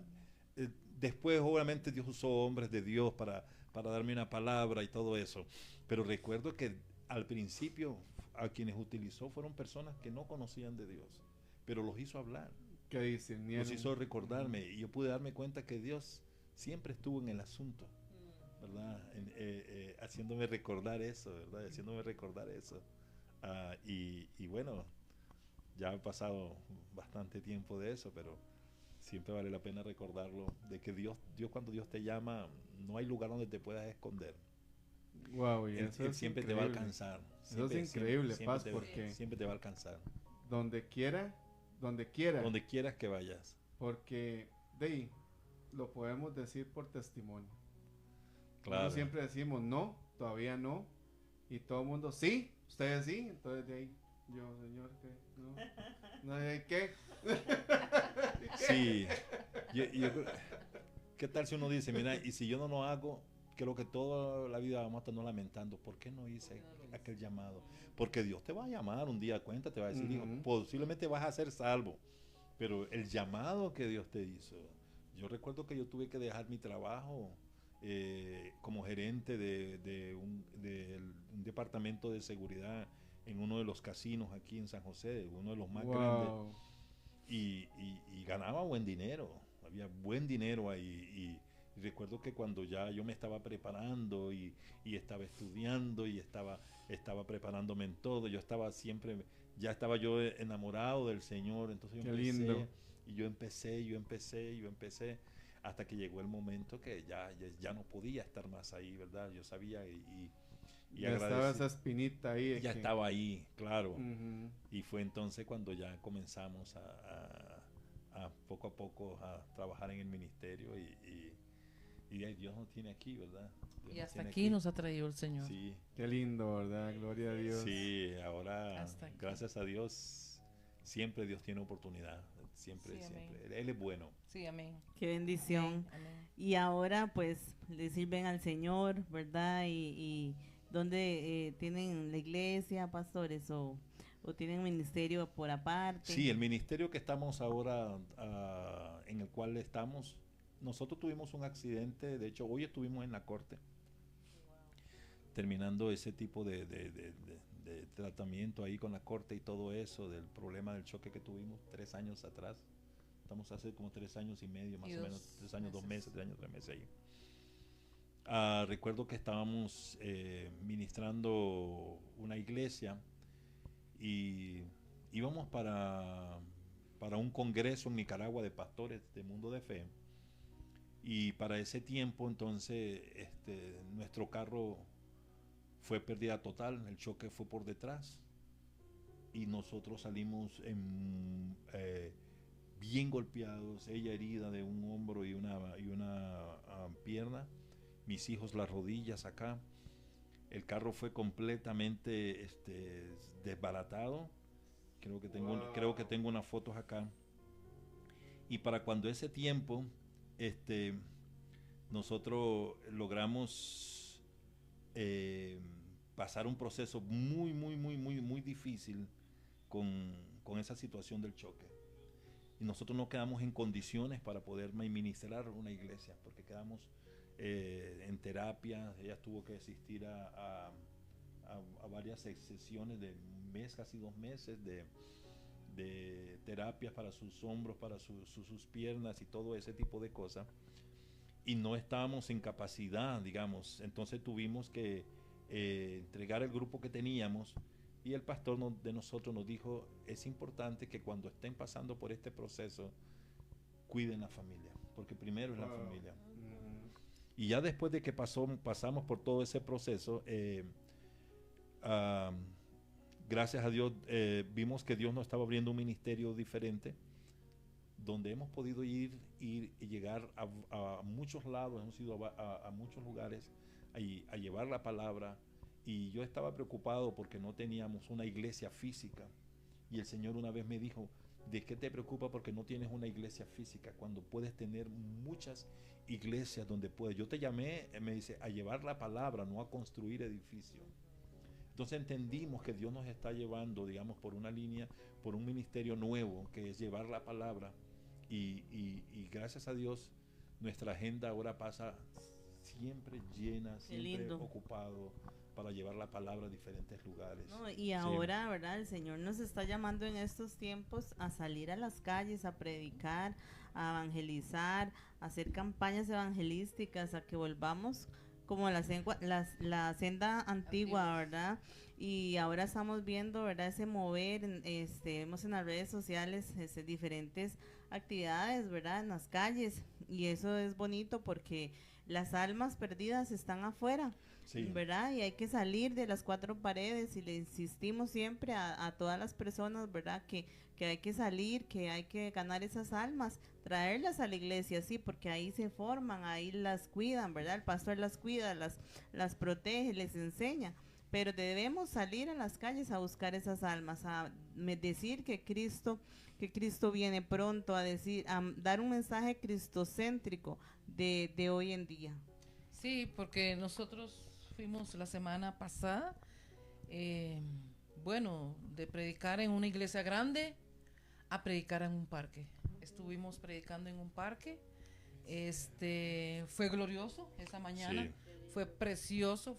después obviamente Dios usó hombres de Dios para darme una palabra y todo eso. Pero recuerdo que al principio a quienes utilizó fueron personas que no conocían de Dios, pero los hizo hablar, ¿Qué dicen? los hizo recordarme, y yo pude darme cuenta que Dios siempre estuvo en el asunto, ¿verdad? Haciéndome recordar eso, ¿verdad? Y bueno, ya ha pasado bastante tiempo de eso, pero siempre vale la pena recordarlo, de que Dios cuando Dios te llama, no hay lugar donde te puedas esconder. Wow, y Él eso es siempre increíble. te va a alcanzar. Eso es increíble, Paz, porque siempre te va a alcanzar. donde quiera, Donde quieras que vayas. porque de ahí lo podemos decir por testimonio. Claro. Nosotros siempre decimos no, todavía no, y todo el mundo sí, ustedes sí, entonces de ahí Yo, señor, ¿qué? No. ¿No hay qué? Sí. ¿Qué tal si uno dice, mira, y si yo no lo hago, creo que toda la vida vamos a estar lamentando, ¿por qué no hice aquel llamado? Porque Dios te va a llamar un día a cuenta, te va a decir, hijo, posiblemente vas a ser salvo, pero el llamado que Dios te hizo. Yo recuerdo que yo tuve que dejar mi trabajo como gerente de un departamento de seguridad en uno de los casinos aquí en San José, uno de los más grandes, y ganaba buen dinero, había buen dinero ahí, y recuerdo que cuando ya yo me estaba preparando y estaba estudiando y estaba preparándome en todo, yo estaba siempre, ya estaba yo enamorado del Señor, entonces yo empecé, lindo. Y yo empecé, hasta que llegó el momento que ya no podía estar más ahí, ¿verdad? Yo sabía y ya estaba esa espinita ahí. Ya estaba ahí, claro. Y fue entonces cuando ya comenzamos a poco a poco a trabajar en el ministerio y Dios nos tiene aquí, ¿verdad? Dios y hasta aquí nos ha traído el Señor. Sí. Qué lindo, ¿verdad? Gloria a Dios. Sí, ahora, gracias a Dios, siempre Dios tiene oportunidad. Siempre. Él es bueno. Sí, amén. Qué bendición. Amén. Y ahora, pues, le sirven al Señor, ¿verdad? Y ¿dónde tienen la iglesia, pastores, o tienen ministerio por aparte? Sí, el ministerio que estamos ahora, en el cual estamos, nosotros tuvimos un accidente, de hecho hoy estuvimos en la corte, terminando ese tipo de tratamiento ahí con la corte y todo eso, del problema del choque que tuvimos 3 años atrás. Estamos hace como 3 años y medio, más o menos, 3 años, 2 meses, 3 años, 3 meses ahí. Recuerdo que estábamos ministrando una iglesia y íbamos para un congreso en Nicaragua de pastores de Mundo de Fe, y para ese tiempo entonces nuestro carro fue pérdida total, el choque fue por detrás y nosotros salimos bien golpeados, ella herida de un hombro y una pierna, mis hijos las rodillas acá. El carro fue completamente desbaratado. Creo que tengo unas fotos acá. Y para cuando ese tiempo nosotros logramos pasar un proceso muy difícil con esa situación del choque. Y nosotros no quedamos en condiciones para poder ministrar una iglesia, porque quedamos en terapia. Ella tuvo que asistir a varias sesiones de un mes, casi 2 meses de terapias para sus hombros, para sus piernas y todo ese tipo de cosas. Y no estábamos en capacidad, digamos. Entonces tuvimos que entregar el grupo que teníamos, y el pastor de nosotros nos dijo, es importante que cuando estén pasando por este proceso cuiden la familia, porque primero es la familia. Y ya después de que pasamos por todo ese proceso, gracias a Dios vimos que Dios nos estaba abriendo un ministerio diferente, donde hemos podido ir y llegar a muchos lados, hemos ido a muchos lugares a llevar la palabra. Y yo estaba preocupado porque no teníamos una iglesia física, y el Señor una vez me dijo, ¿de qué te preocupa porque no tienes una iglesia física cuando puedes tener muchas iglesias donde puedes? Yo te llamé, me dice, a llevar la palabra, no a construir edificios. Entonces entendimos que Dios nos está llevando, digamos, por una línea, por un ministerio nuevo, que es llevar la palabra, y gracias a Dios nuestra agenda ahora pasa siempre llena, siempre ocupado para llevar la palabra a diferentes lugares. No, y ahora, ¿verdad? El Señor nos está llamando en estos tiempos a salir a las calles, a predicar, a evangelizar, a hacer campañas evangelísticas, a que volvamos como la senda antigua, ¿verdad? Y ahora estamos viendo, ¿verdad? Ese mover, vemos en las redes sociales diferentes actividades, ¿verdad? En las calles, y eso es bonito porque las almas perdidas están afuera. Sí. ¿Verdad? Y hay que salir de las 4 paredes, y le insistimos siempre a todas las personas, ¿verdad? Que hay que salir, que hay que ganar esas almas, traerlas a la iglesia, sí, porque ahí se forman, ahí las cuidan, ¿verdad? El pastor las cuida, las protege, les enseña, pero debemos salir a las calles a buscar esas almas, a decir que Cristo viene pronto, a decir, a dar un mensaje cristocéntrico de hoy en día. Sí, porque nosotros fuimos la semana pasada, de predicar en una iglesia grande a predicar en un parque. Estuvimos predicando en un parque, fue glorioso esa mañana, sí. Fue precioso,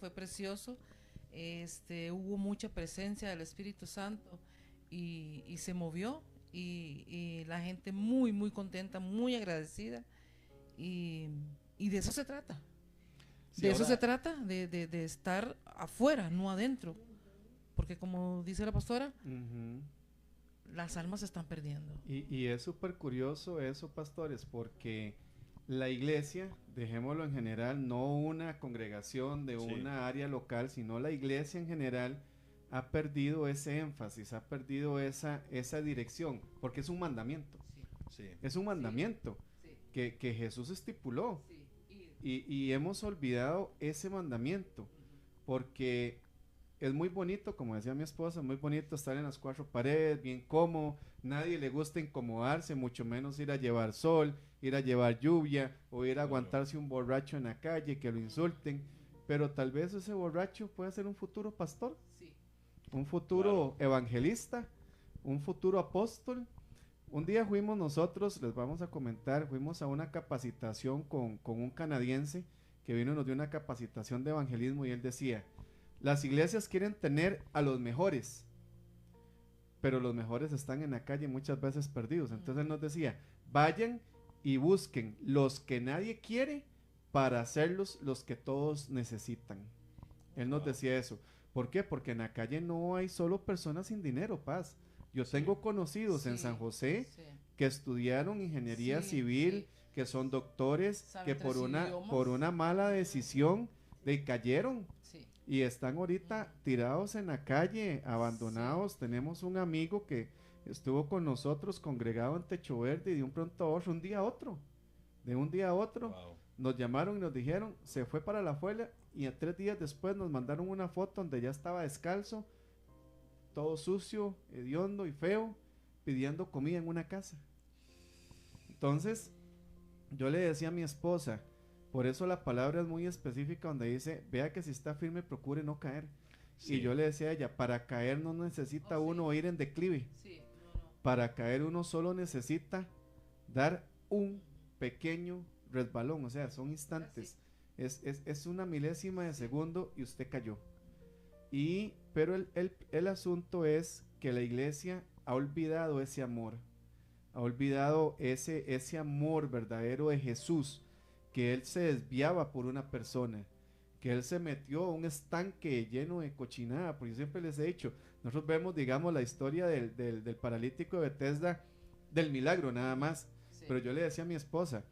hubo mucha presencia del Espíritu Santo y se movió y la gente muy, muy contenta, muy agradecida y de eso se trata. Sí, de eso se trata, de estar afuera, no adentro. Porque como dice la pastora, las almas se están perdiendo. Y es súper curioso eso, pastores, porque la iglesia, dejémoslo en general, no una congregación de una área local, sino la iglesia en general ha perdido ese énfasis, ha perdido esa dirección, porque es un mandamiento. Sí. Es un mandamiento que Jesús estipuló. Sí. Y hemos olvidado ese mandamiento, porque es muy bonito, como decía mi esposa, muy bonito estar en las cuatro paredes, bien cómodo, nadie le gusta incomodarse, mucho menos ir a llevar sol, ir a llevar lluvia, o ir a aguantarse un borracho en la calle, que lo insulten, pero tal vez ese borracho puede ser un futuro pastor, un futuro evangelista, un futuro apóstol. Un día fuimos nosotros, les vamos a comentar, fuimos a una capacitación con un canadiense que vino y nos dio una capacitación de evangelismo y él decía, las iglesias quieren tener a los mejores, pero los mejores están en la calle muchas veces perdidos. Entonces él nos decía, vayan y busquen los que nadie quiere para hacerlos los que todos necesitan. Él nos decía eso. ¿Por qué? Porque en la calle no hay solo personas sin dinero, Paz. Yo tengo conocidos en San José que estudiaron ingeniería civil, que son doctores, que por una mala decisión cayeron y están ahorita tirados en la calle, abandonados. Tenemos un amigo que estuvo con nosotros congregado en Techo Verde y de un pronto a otro, de un día a otro, nos llamaron y nos dijeron, se fue para la Fuela y 3 días después nos mandaron una foto donde ya estaba descalzo, todo sucio, hediondo y feo, pidiendo comida en una casa. Entonces, yo le decía a mi esposa, por eso la palabra es muy específica donde dice, vea que si está firme, procure no caer. Sí. Y yo le decía a ella, para caer no necesita uno ir en declive. Sí. Para caer uno solo necesita dar un pequeño resbalón, o sea, son instantes. Es una milésima de segundo y usted cayó. Pero el asunto es que la iglesia ha olvidado ese amor, ha olvidado ese amor verdadero de Jesús, que él se desviaba por una persona, que él se metió a un estanque lleno de cochinada, porque yo siempre les he dicho, nosotros vemos, digamos, la historia del paralítico de Bethesda, del milagro nada más, pero yo le decía a mi esposa,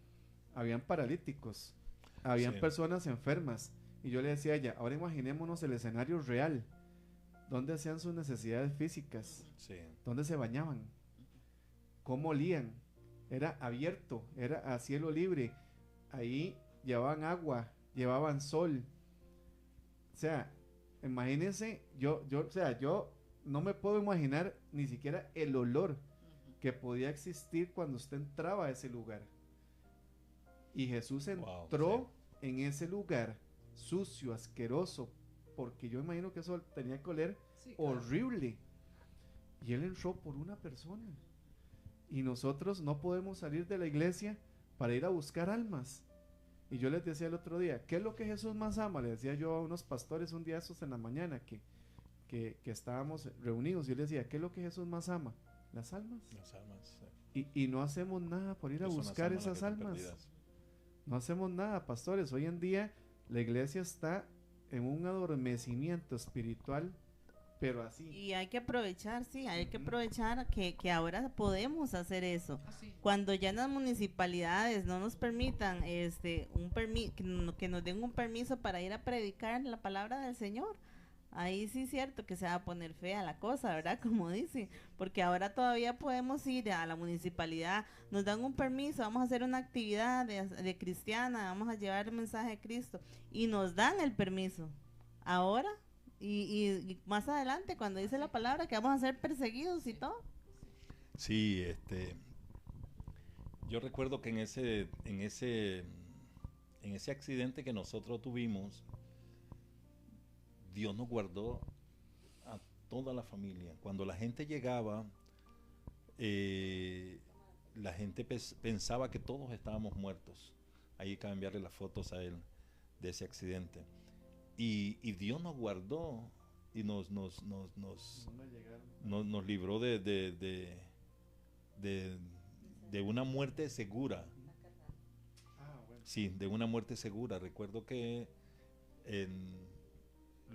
habían paralíticos, habían personas enfermas, y yo le decía a ella, ahora imaginémonos el escenario real, donde hacían sus necesidades físicas, donde se bañaban, cómo olían, era abierto, era a cielo libre, ahí llevaban agua, llevaban sol, o sea, imagínense, yo no me puedo imaginar ni siquiera el olor que podía existir cuando usted entraba a ese lugar, y Jesús entró en ese lugar, sucio, asqueroso, porque yo imagino que eso tenía que oler horrible, y él entró por una persona, y nosotros no podemos salir de la iglesia para ir a buscar almas. Y yo les decía el otro día, ¿qué es lo que Jesús más ama? Le decía yo a unos pastores un día esos en la mañana que estábamos reunidos, y yo les decía, ¿qué es lo que Jesús más ama? Las almas. Y no hacemos nada por ir a buscar esas almas. No hacemos nada, pastores. Hoy en día la iglesia está en un adormecimiento espiritual, pero así. Y hay que aprovechar, hay que aprovechar que ahora podemos hacer eso. Cuando ya en las municipalidades no nos permitan que nos den un permiso para ir a predicar la palabra del Señor, ahí sí es cierto que se va a poner fea la cosa, ¿verdad? Como dice, porque ahora todavía podemos ir a la municipalidad, nos dan un permiso, vamos a hacer una actividad de cristiana, vamos a llevar el mensaje de Cristo, y nos dan el permiso. Ahora y más adelante, cuando dice la palabra que vamos a ser perseguidos y todo. Sí, yo recuerdo que en ese accidente que nosotros tuvimos, Dios nos guardó a toda la familia. Cuando la gente llegaba, la gente pensaba que todos estábamos muertos. Hay que enviarle las fotos a él de ese accidente. Y Dios nos guardó y nos libró de una muerte segura. Sí, de una muerte segura. Recuerdo que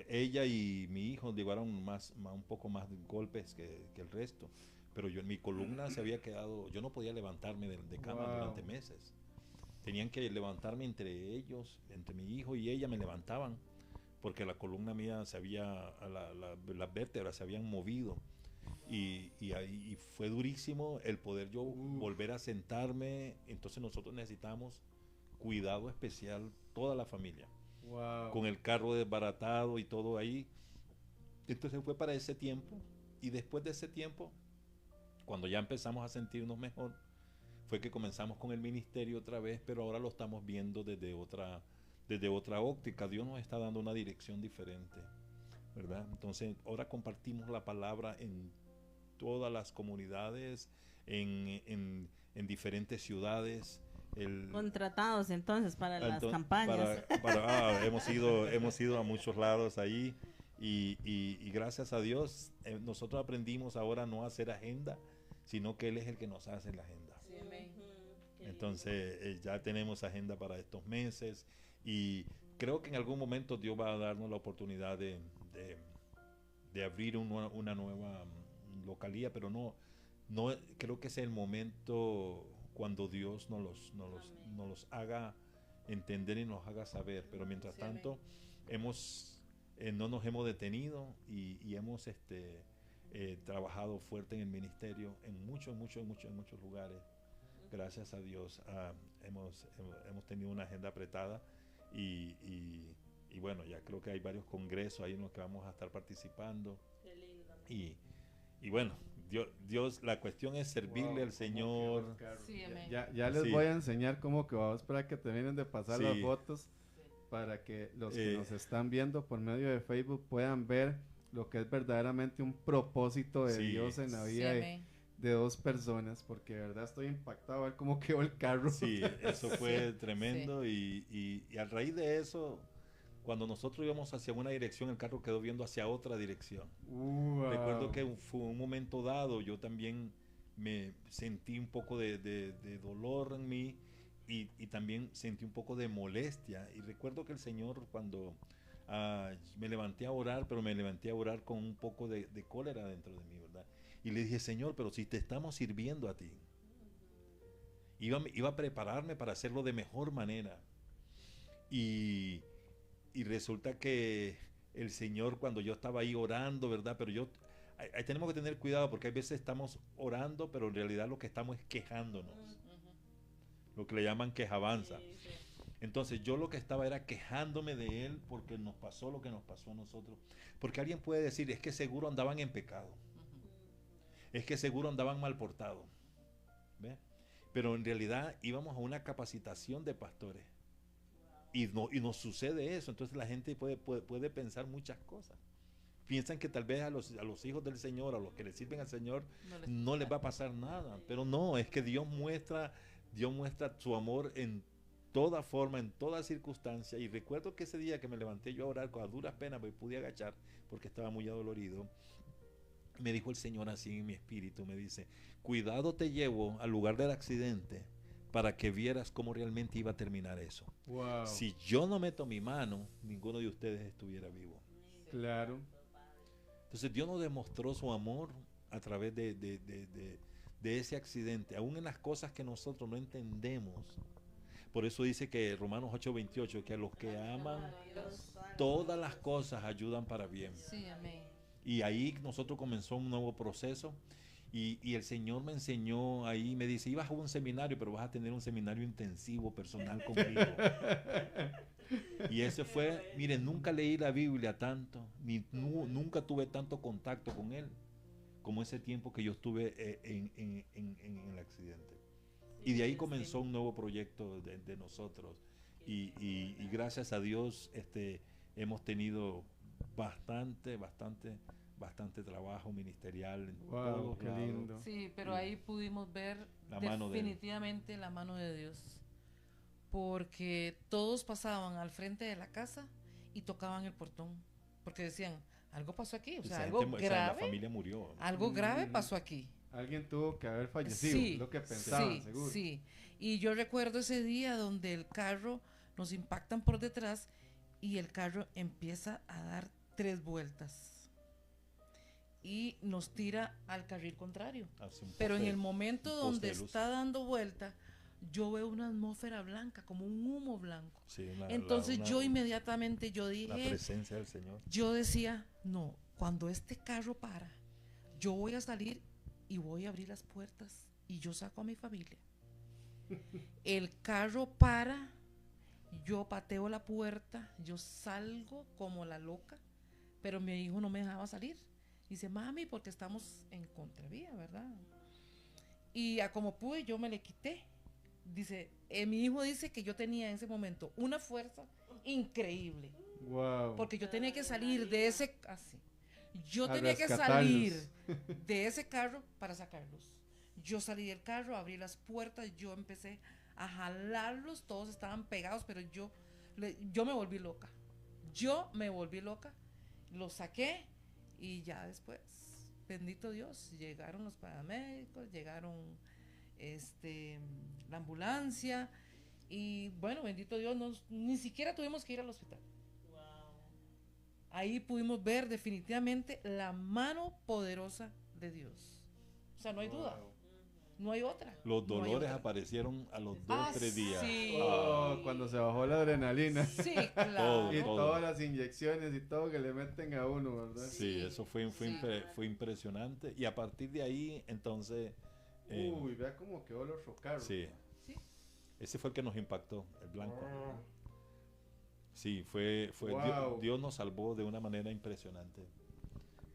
ella y mi hijo llevaron un poco más de golpes que el resto, pero mi columna se había quedado, yo no podía levantarme de cama durante meses. Tenían que levantarme entre ellos, entre mi hijo y ella me levantaban, porque la columna mía las vértebras se habían movido. Y fue durísimo el poder yo volver a sentarme. Entonces nosotros necesitamos cuidado especial, toda la familia. Wow. Con el carro desbaratado y todo ahí. Entonces fue para ese tiempo. Y después de ese tiempo, cuando ya empezamos a sentirnos mejor, fue que comenzamos con el ministerio otra vez, pero ahora lo estamos viendo desde otra óptica. Dios nos está dando una dirección diferente, ¿verdad? Entonces ahora compartimos la palabra en todas las comunidades, en diferentes ciudades. Contratados entonces para las campañas. Hemos ido a muchos lados ahí y gracias a Dios nosotros aprendimos ahora no a hacer agenda, sino que Él es el que nos hace la agenda. Sí, amén. Entonces ya tenemos agenda para estos meses y creo que en algún momento Dios va a darnos la oportunidad de abrir una nueva localía, pero no creo que es el momento cuando Dios nos los haga entender y nos haga saber. Pero mientras tanto no nos hemos detenido y hemos trabajado fuerte en el ministerio en muchos lugares. Gracias a Dios hemos tenido una agenda apretada y bueno, ya creo que hay varios congresos ahí en los que vamos a estar participando. Qué lindo. Y bueno, Dios, la cuestión es servirle al Señor. Sí, amén. Ya les voy a enseñar cómo que vamos para que terminen de pasar las fotos, para que los que nos están viendo por medio de Facebook puedan ver lo que es verdaderamente un propósito de Dios en la vida de dos personas, porque de verdad estoy impactado a ver cómo quedó el carro. Sí, eso fue tremendo y a raíz de eso, cuando nosotros íbamos hacia una dirección, el carro quedó viendo hacia otra dirección. Wow. Recuerdo que fue un momento dado, yo también me sentí un poco de dolor en mí y también sentí un poco de molestia. Y recuerdo que el Señor cuando me levanté a orar, pero me levanté a orar con un poco de cólera dentro de mí, ¿verdad? Y le dije, Señor, pero si te estamos sirviendo a ti. Iba a prepararme para hacerlo de mejor manera. Y resulta que el Señor, cuando yo estaba ahí orando, ¿verdad? Pero ahí tenemos que tener cuidado porque hay veces estamos orando, pero en realidad lo que estamos es quejándonos. Lo que le llaman quejabanza. Entonces yo lo que estaba era quejándome de Él porque nos pasó lo que nos pasó a nosotros. Porque alguien puede decir, es que seguro andaban en pecado. Es que seguro andaban mal portados. ¿Ve? Pero en realidad íbamos a una capacitación de pastores. Y nos sucede eso. Entonces la gente puede pensar muchas cosas. Piensan que tal vez a los hijos del Señor, a los que le sirven al Señor, no les va a pasar nada. Pero no, es que Dios muestra su amor en toda forma, en toda circunstancia. Y recuerdo que ese día que me levanté yo a orar, con duras penas me pude agachar porque estaba muy adolorido. Me dijo el Señor así en mi espíritu, me dice, cuidado te llevo al lugar del accidente para que vieras cómo realmente iba a terminar eso. Wow. Si yo no meto mi mano, ninguno de ustedes estuviera vivo. Claro. Entonces Dios nos demostró su amor a través de ese accidente, aún en las cosas que nosotros no entendemos. Por eso dice que Romanos 8:28, que a los que aman, todas las cosas ayudan para bien. Sí, amén. Y ahí nosotros comenzó un nuevo proceso y el Señor me enseñó ahí, me dice, ibas a un seminario, pero vas a tener un seminario intensivo personal conmigo. Y ese fue, miren, nunca leí la Biblia tanto, nunca tuve tanto contacto con él como ese tiempo que yo estuve en el accidente. Y de ahí comenzó un nuevo proyecto de nosotros. Y gracias a Dios hemos tenido bastante trabajo ministerial en Wow, todos qué lados. lindo. Sí, pero ahí pudimos ver definitivamente la mano de Dios. Porque todos pasaban al frente de la casa y tocaban el portón. Porque decían, algo pasó aquí, o sea, algo grave. La familia murió. Algo grave pasó aquí. Alguien tuvo que haber fallecido, Sí, lo que pensaban, sí, seguro. sí. Y yo recuerdo ese día donde el carro nos impactan por detrás y el carro empieza a dar 3 vueltas y nos tira al carril contrario. Pero en el momento donde está dando vuelta, yo veo una atmósfera blanca, como un humo blanco. Sí, entonces yo inmediatamente dije, la presencia del Señor. Yo decía, no, cuando este carro para, yo voy a salir y voy a abrir las puertas y yo saco a mi familia. El carro para, yo pateo la puerta, yo salgo como la loca, pero mi hijo no me dejaba salir. Dice, mami, porque estamos en contravía, ¿verdad? Y a como pude, yo me le quité. Dice, mi hijo dice que yo tenía en ese momento una fuerza increíble. Wow. Porque yo tenía que salir de ese, así. Yo tenía que salir de ese carro para sacarlos. Yo salí del carro, abrí las puertas, yo empecé a jalarlos, todos estaban pegados, pero yo me volví loca. Yo me volví loca, los saqué y ya después, bendito Dios, llegaron los paramédicos, llegaron la ambulancia y bueno, bendito Dios, ni siquiera tuvimos que ir al hospital. Ahí pudimos ver definitivamente la mano poderosa de Dios. O sea, no hay duda. No hay otra. Los dolores aparecieron a los 2-3 días. Sí. Cuando se bajó la adrenalina. Sí, claro. Y todas las inyecciones y todo que le meten a uno, ¿verdad? Sí, eso fue impresionante. Y a partir de ahí, entonces... Uy, vea cómo quedó el otro carro. Sí. Ese fue el que nos impactó, el blanco. Sí, fue Wow. Dios nos salvó de una manera impresionante.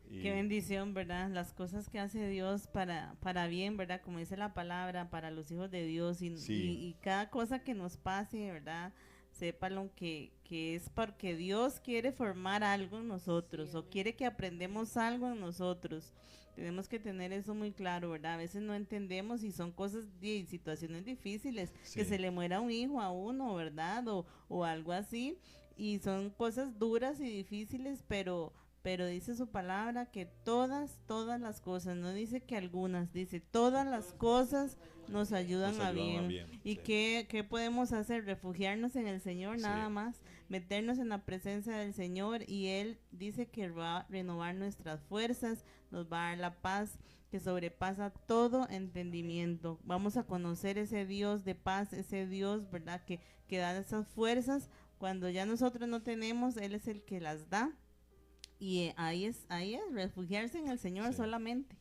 Qué bendición, ¿verdad? Las cosas que hace Dios para bien, ¿verdad? Como dice la palabra, para los hijos de Dios. Y cada cosa que nos pase, ¿verdad? Sépanlo que es porque Dios quiere formar algo en nosotros, o quiere que aprendemos algo en nosotros. Tenemos que tener eso muy claro, ¿verdad? A veces no entendemos y son cosas y situaciones difíciles, que se le muera un hijo a uno, ¿verdad? O algo así. Y son cosas duras y difíciles, pero dice su palabra que todas las cosas, no dice que algunas, dice todas las cosas nos ayudan a bien. ¿Y qué podemos hacer? Refugiarnos en el Señor, nada más, meternos en la presencia del Señor, y Él dice que va a renovar nuestras fuerzas, nos va a dar la paz que sobrepasa todo entendimiento. Vamos a conocer ese Dios de paz, ese Dios, ¿verdad? Que da esas fuerzas. Cuando ya nosotros no tenemos, Él es el que las da. Y ahí es refugiarse en el Señor solamente.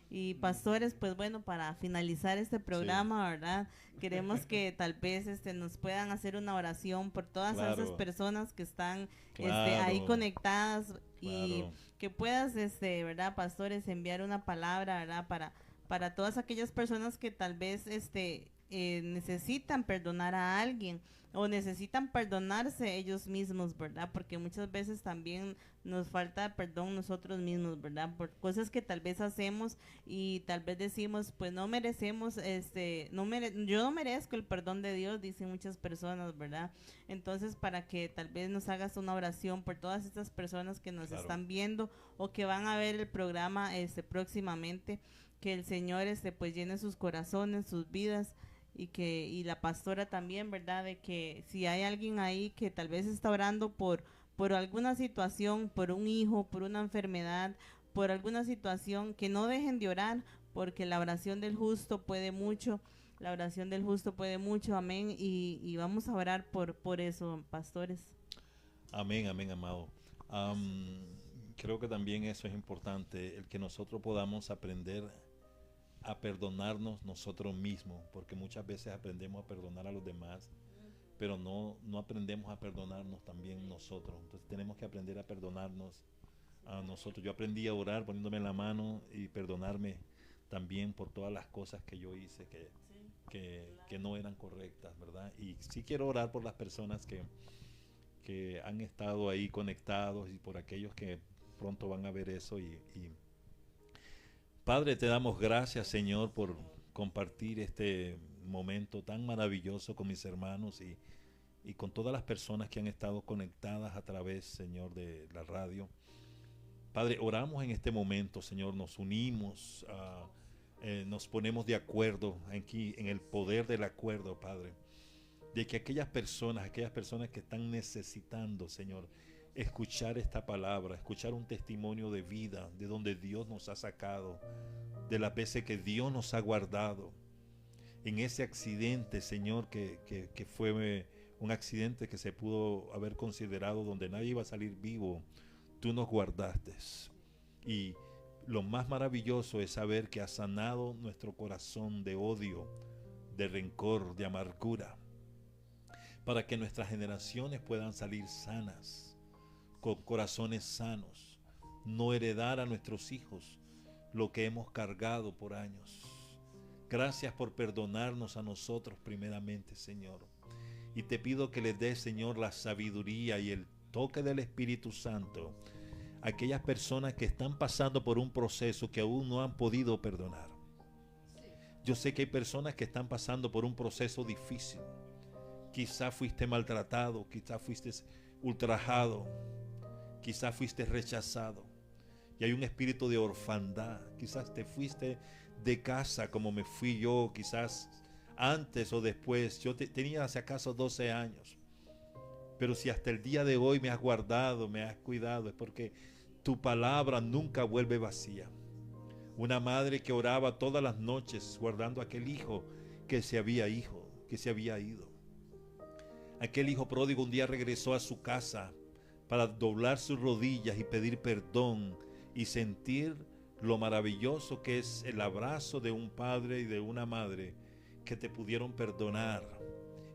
Y pastores, pues bueno, para finalizar este programa, ¿verdad? Queremos que tal vez nos puedan hacer una oración por todas esas personas que están ahí conectadas, y que puedas, ¿verdad, pastores, enviar una palabra, ¿verdad? Para todas aquellas personas que tal vez necesitan perdonar a alguien, o necesitan perdonarse ellos mismos, ¿verdad? Porque muchas veces también nos falta perdón nosotros mismos, ¿verdad? Por cosas que tal vez hacemos y tal vez decimos, pues no merecemos, yo no merezco el perdón de Dios, dicen muchas personas, ¿verdad? Entonces, para que tal vez nos hagas una oración por todas estas personas que nos están viendo o que van a ver el programa próximamente, que el Señor pues llene sus corazones, sus vidas, y la pastora también, ¿verdad? De que si hay alguien ahí que tal vez está orando por alguna situación, por un hijo, por una enfermedad, por alguna situación, que no dejen de orar, porque la oración del justo puede mucho, amén, y vamos a orar por eso, pastores. Amén, amado. Creo que también eso es importante, el que nosotros podamos aprender a perdonarnos nosotros mismos, porque muchas veces aprendemos a perdonar a los demás, pero no aprendemos a perdonarnos también nosotros. Entonces tenemos que aprender a perdonarnos a nosotros. Yo aprendí a orar poniéndome en la mano y perdonarme también por todas las cosas que yo hice que no eran correctas, ¿verdad? Y sí quiero orar por las personas que han estado ahí conectados y por aquellos que pronto van a ver eso. Y Padre, te damos gracias, Señor, por compartir este momento tan maravilloso con mis hermanos y con todas las personas que han estado conectadas a través, Señor, de la radio. Padre, oramos en este momento, Señor, nos unimos, nos ponemos de acuerdo aquí en el poder del acuerdo, Padre, de que aquellas personas que están necesitando, Señor, escuchar esta palabra, escuchar un testimonio de vida, de donde Dios nos ha sacado, de las veces que Dios nos ha guardado, en ese accidente, Señor, que fue un accidente que se pudo haber considerado donde nadie iba a salir vivo, tú nos guardaste. Y lo más maravilloso es saber que has sanado nuestro corazón de odio, de rencor, de amargura, para que nuestras generaciones puedan salir sanas, con corazones sanos, no heredar a nuestros hijos lo que hemos cargado por años. Gracias por perdonarnos a nosotros primeramente, Señor. Y te pido que les des, Señor, la sabiduría y el toque del Espíritu Santo a aquellas personas que están pasando por un proceso que aún no han podido perdonar. Yo sé que hay personas que están pasando por un proceso difícil. Quizás fuiste maltratado, quizás fuiste ultrajado, quizás fuiste rechazado y hay un espíritu de orfandad. Quizás te fuiste de casa como me fui yo, quizás antes o después. Yo tenía si acaso 12 años, pero si hasta el día de hoy me has guardado, me has cuidado, es porque tu palabra nunca vuelve vacía. Una madre que oraba todas las noches guardando a aquel hijo que se había ido. Aquel hijo pródigo un día regresó a su casa para doblar sus rodillas y pedir perdón y sentir lo maravilloso que es el abrazo de un padre y de una madre que te pudieron perdonar,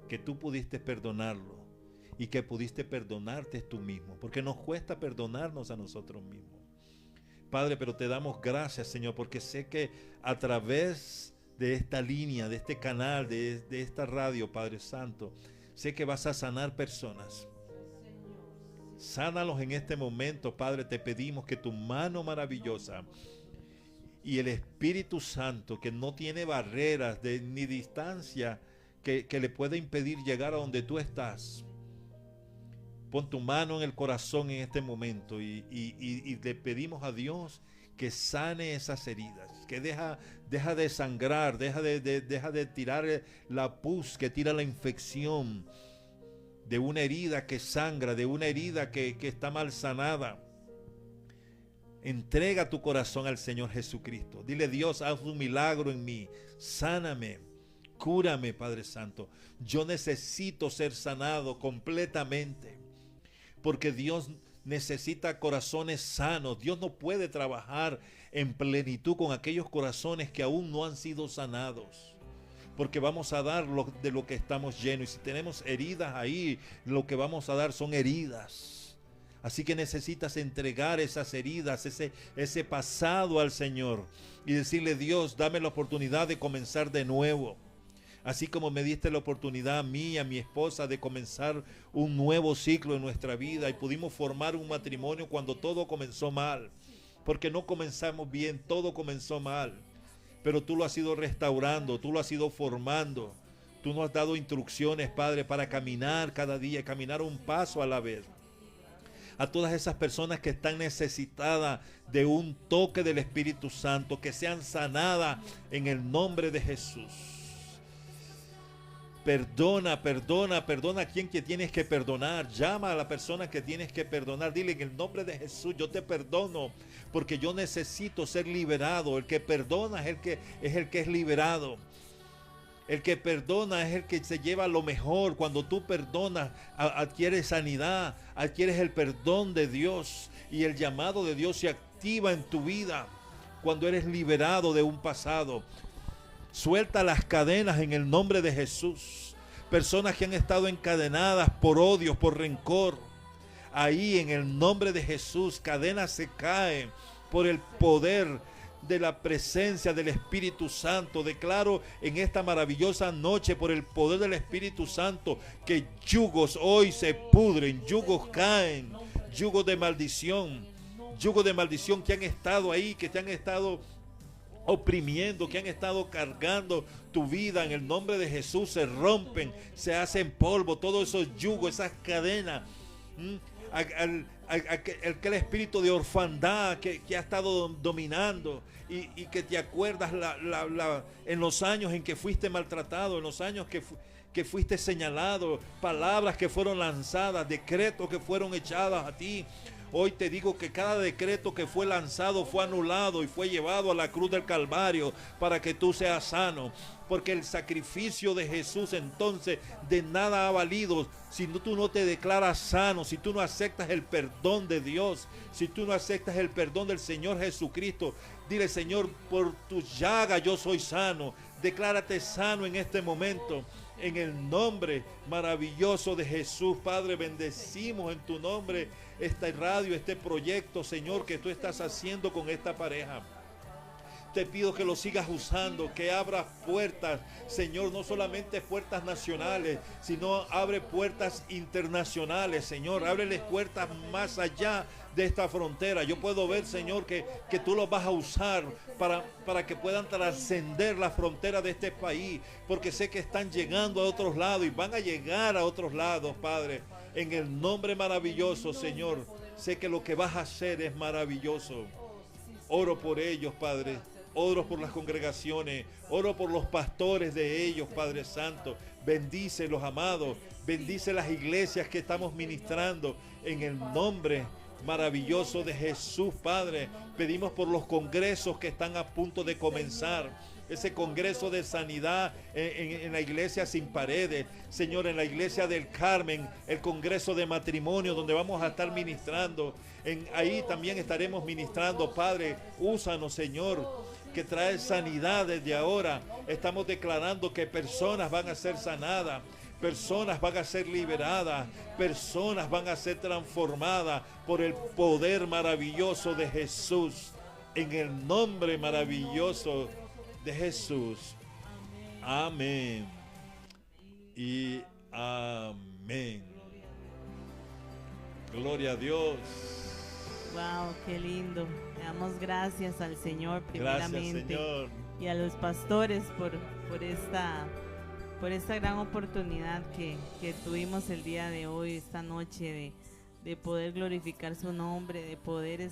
que tú pudiste perdonarlo y que pudiste perdonarte tú mismo, porque nos cuesta perdonarnos a nosotros mismos. Padre, pero te damos gracias, Señor, porque sé que a través de esta línea, de este canal, de esta radio, Padre Santo, sé que vas a sanar personas. Sánalos en este momento, Padre. Te pedimos que tu mano maravillosa y el Espíritu Santo, que no tiene barreras ni distancia que le pueda impedir llegar a donde tú estás, pon tu mano en el corazón en este momento y le pedimos a Dios que sane esas heridas, que deja de sangrar, deja de tirar la pus que tira la infección de una herida que sangra, de una herida que está mal sanada. Entrega tu corazón al Señor Jesucristo. Dile: Dios, haz un milagro en mí, sáname, cúrame, Padre Santo. Yo necesito ser sanado completamente, porque Dios necesita corazones sanos. Dios no puede trabajar en plenitud con aquellos corazones que aún no han sido sanados, porque vamos a dar de lo que estamos llenos, y si tenemos heridas ahí, lo que vamos a dar son heridas. Así que necesitas entregar esas heridas, ese pasado al Señor y decirle: Dios, dame la oportunidad de comenzar de nuevo. Así como me diste la oportunidad a mí, a mi esposa, de comenzar un nuevo ciclo en nuestra vida, y pudimos formar un matrimonio cuando todo comenzó mal, porque no comenzamos bien, todo comenzó mal. Pero tú lo has ido restaurando, tú lo has ido formando, tú nos has dado instrucciones, Padre, para caminar cada día, caminar un paso a la vez. A todas esas personas que están necesitadas de un toque del Espíritu Santo, que sean sanadas en el nombre de Jesús. Perdona a quien que tienes que perdonar. Llama a la persona que tienes que perdonar. Dile: en el nombre de Jesús, yo te perdono, porque yo necesito ser liberado. El que perdona es el que es liberado. El que perdona es el que se lleva lo mejor. Cuando tú perdonas, adquieres sanidad, adquieres el perdón de Dios, y el llamado de Dios se activa en tu vida cuando eres liberado de un pasado. Suelta las cadenas en el nombre de Jesús. personas que han estado encadenadas por odios, por rencor. Ahí en el nombre de Jesús, cadenas se caen por el poder de la presencia del Espíritu Santo. Declaro en esta maravillosa noche, por el poder del Espíritu Santo, que yugos hoy se pudren, yugos caen, yugos de maldición que han estado ahí, que te han estado oprimiendo, que han estado cargando tu vida. En el nombre de Jesús se rompen, se hacen polvo todos esos yugos, esas cadenas. Aquel espíritu de orfandad que ha estado dominando, y que te acuerdas en los años en que fuiste maltratado, en los años que fuiste señalado, palabras que fueron lanzadas, decretos que fueron echados a ti. Hoy te digo que cada decreto que fue lanzado fue anulado y fue llevado a la cruz del Calvario para que tú seas sano. Porque el sacrificio de Jesús entonces de nada ha valido si tú no te declaras sano, si tú no aceptas el perdón de Dios, si tú no aceptas el perdón del Señor Jesucristo. Dile: Señor, por tu llaga yo soy sano. Declárate sano en este momento. En el nombre maravilloso de Jesús, Padre, bendecimos en tu nombre esta radio, este proyecto, Señor, que tú estás haciendo con esta pareja. Te pido que lo sigas usando, que abras puertas, Señor, no solamente puertas nacionales, sino abre puertas internacionales, Señor. Ábreles puertas más allá de esta frontera. Yo puedo ver, Señor, que tú los vas a usar para que puedan trascender la frontera de este país, porque sé que están llegando a otros lados y van a llegar a otros lados, Padre. En el nombre maravilloso, Señor, sé que lo que vas a hacer es maravilloso. Oro por ellos, Padre. Oro por las congregaciones, oro por los pastores de ellos, Padre Santo. Bendícelos, amados. Bendice las iglesias que estamos ministrando en el nombre maravilloso de Jesús, Padre. Pedimos por los congresos que están a punto de comenzar. Ese congreso de sanidad en la iglesia Sin Paredes, Señor, en la iglesia del Carmen, el congreso de matrimonio donde vamos a estar ministrando. Ahí también estaremos ministrando, Padre. Úsanos, Señor, que trae sanidad desde ahora. Estamos declarando que personas van a ser sanadas, personas van a ser liberadas, personas van a ser transformadas por el poder maravilloso de Jesús. En el nombre maravilloso de Jesús. Amén. Y amén. Gloria a Dios. Wow, qué lindo. Le damos gracias al Señor primeramente. Gracias, Señor. Y a los pastores por esta gran oportunidad que tuvimos el día de hoy, esta noche, de poder glorificar su nombre, de poder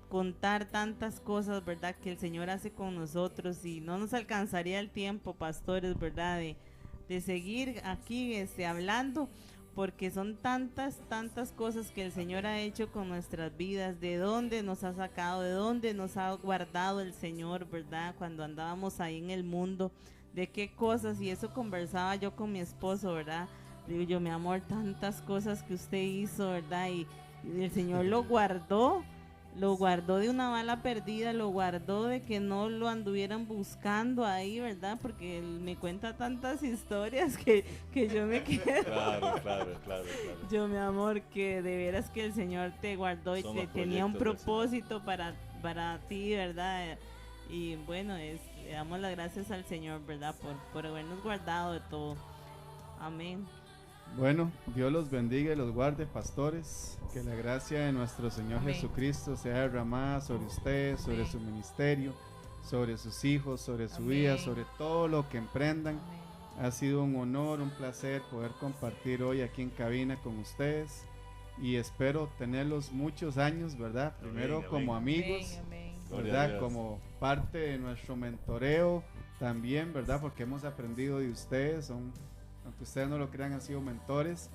contar tantas cosas, ¿verdad?, que el Señor hace con nosotros, y no nos alcanzaría el tiempo, pastores, ¿verdad?, de seguir aquí hablando, porque son tantas cosas que el Señor ha hecho con nuestras vidas, de dónde nos ha sacado, de dónde nos ha guardado el Señor, ¿verdad?, cuando andábamos ahí en el mundo, de qué cosas. Y eso conversaba yo con mi esposo, ¿verdad? Digo yo: mi amor, tantas cosas que usted hizo, ¿verdad? Y el Señor lo guardó de una bala perdida, lo guardó de que no lo anduvieran buscando ahí, ¿verdad? Porque él me cuenta tantas historias que yo me quedo. Claro. Yo, mi amor, que de veras que el Señor te guardó y te tenía un propósito para ti, ¿verdad? Y bueno, le damos las gracias al Señor, ¿verdad? Por habernos guardado de todo. Amén. Bueno, Dios los bendiga y los guarde, pastores. Que la gracia de nuestro Señor Amén. Jesucristo sea derramada sobre ustedes, sobre Amén. su ministerio, sobre sus hijos, sobre su Amén. vida, sobre todo lo que emprendan. Amén. Ha sido un honor, un placer poder compartir hoy aquí en cabina con ustedes, y espero tenerlos muchos años, ¿verdad? Primero Amén, como amén. amigos, Amén. Gloria a ¿verdad? Dios. Como parte de nuestro mentoreo también, ¿verdad? Porque hemos aprendido de ustedes, aunque ustedes no lo crean, han sido mentores,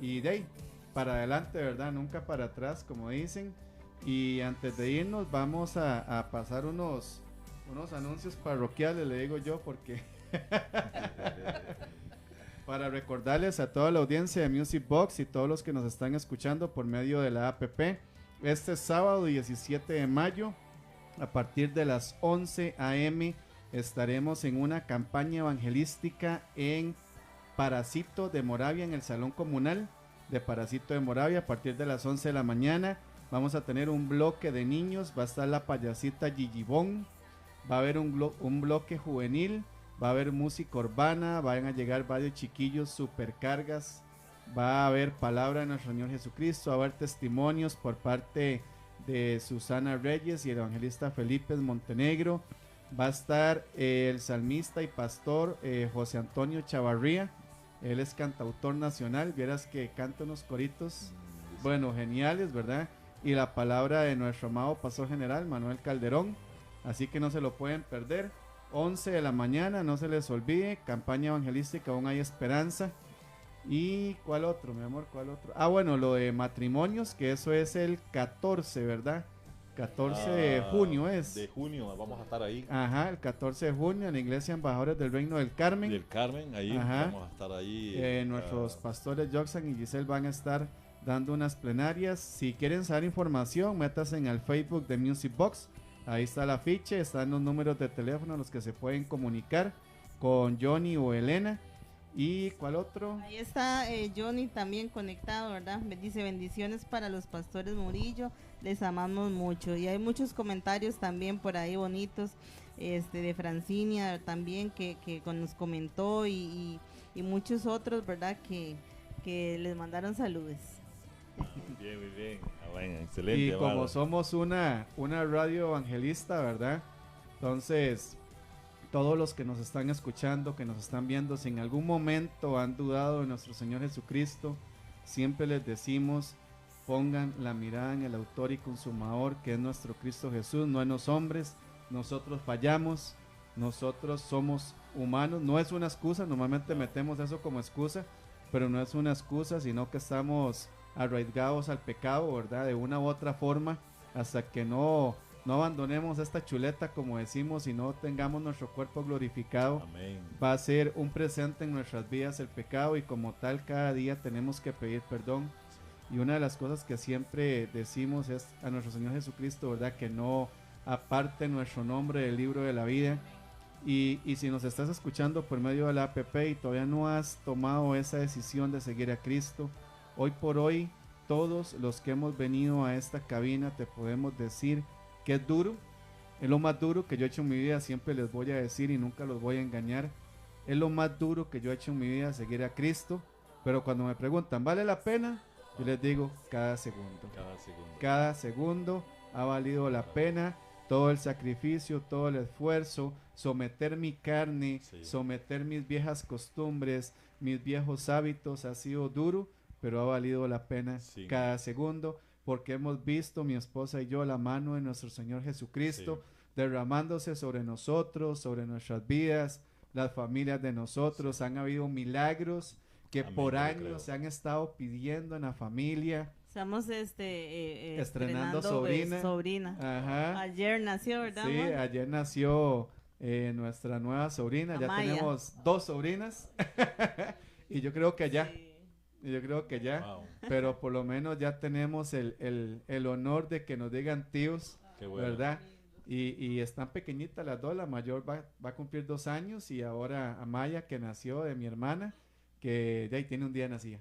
y de ahí para adelante, ¿verdad? Nunca para atrás, como dicen. Y antes de irnos vamos a pasar unos anuncios parroquiales, le digo yo, porque para recordarles a toda la audiencia de Music Box y todos los que nos están escuchando por medio de la app, este sábado 17 de mayo a partir de las 11 a.m. estaremos en una campaña evangelística en Parasito de Moravia en el Salón Comunal de Parasito de Moravia a partir de las 11 de la mañana. Vamos a tener un bloque de niños, va a estar la payasita Gigibón, va a haber un bloque juvenil, va a haber música urbana, van a llegar varios chiquillos supercargas, va a haber palabra de nuestro Señor Jesucristo, va a haber testimonios por parte de Susana Reyes y el evangelista Felipe Montenegro. Va a estar el salmista y pastor José Antonio Chavarría, él es cantautor nacional, vieras que canta unos coritos, bueno, geniales, ¿verdad? Y la palabra de nuestro amado pastor general Manuel Calderón, así que no se lo pueden perder. 11 de la mañana, no se les olvide, campaña evangelística, aún hay esperanza. ¿Y cuál otro, mi amor? ¿Cuál otro? Ah, bueno, lo de matrimonios, que eso es el 14, ¿verdad? 14 de junio es. De junio vamos a estar ahí. Ajá, el 14 de junio en la iglesia Embajadores del Reino del Carmen. Del Carmen, ahí Ajá. vamos a estar ahí. Nuestros pastores Joxan y Giselle van a estar dando unas plenarias. Si quieren saber información, métanse en el Facebook de Music Box. Ahí está el afiche, están los números de teléfono a los que se pueden comunicar con Johnny o Elena. ¿Y cuál otro? Ahí está Johnny también conectado, ¿verdad? Dice bendiciones para los pastores Murillo, les amamos mucho. Y hay muchos comentarios también por ahí bonitos, de Francinia también que nos comentó y muchos otros, ¿verdad? Que les mandaron saludos. Bien, muy bien. Bueno, excelente. Y como somos una radio evangelista, ¿verdad? Entonces, todos los que nos están escuchando, que nos están viendo, si en algún momento han dudado de nuestro Señor Jesucristo, siempre les decimos, pongan la mirada en el autor y consumador, que es nuestro Cristo Jesús, no en los hombres. Nosotros fallamos, nosotros somos humanos, no es una excusa, normalmente metemos eso como excusa, pero no es una excusa, sino que estamos arraigados al pecado, ¿verdad? De una u otra forma, hasta que no abandonemos esta chuleta, como decimos, y no tengamos nuestro cuerpo glorificado. Amén. Va a ser un presente en nuestras vidas el pecado, y como tal cada día tenemos que pedir perdón. Y una de las cosas que siempre decimos es a nuestro Señor Jesucristo, ¿verdad? Que no aparte nuestro nombre del libro de la vida. Y si nos estás escuchando por medio de la app y todavía no has tomado esa decisión de seguir a Cristo, hoy por hoy todos los que hemos venido a esta cabina te podemos decir que es duro, es lo más duro que yo he hecho en mi vida, siempre les voy a decir y nunca los voy a engañar, es lo más duro que yo he hecho en mi vida, seguir a Cristo. Pero cuando me preguntan, ¿vale la pena? Yo les digo, cada segundo. Cada segundo ha valido la pena, todo el sacrificio, todo el esfuerzo, someter mi carne, someter mis viejas costumbres, mis viejos hábitos, ha sido duro, pero ha valido la pena cada segundo. Porque hemos visto, mi esposa y yo, la mano de nuestro Señor Jesucristo derramándose sobre nosotros, sobre nuestras vidas, las familias de nosotros. Han habido milagros que por años se han estado pidiendo en la familia. Estamos estrenando sobrina. Ajá. Ayer nació, ¿verdad? Sí, amor? ayer nació nuestra nueva sobrina. Amaya. Ya tenemos 2 sobrinas. Y yo creo que ya. Sí. Yo creo que ya, Wow. pero por lo menos ya tenemos el honor de que nos digan tíos, Qué bueno. ¿verdad? Y están pequeñitas las dos, la mayor va a cumplir 2 años y ahora Amaya, que nació de mi hermana, que ya tiene un día nacida.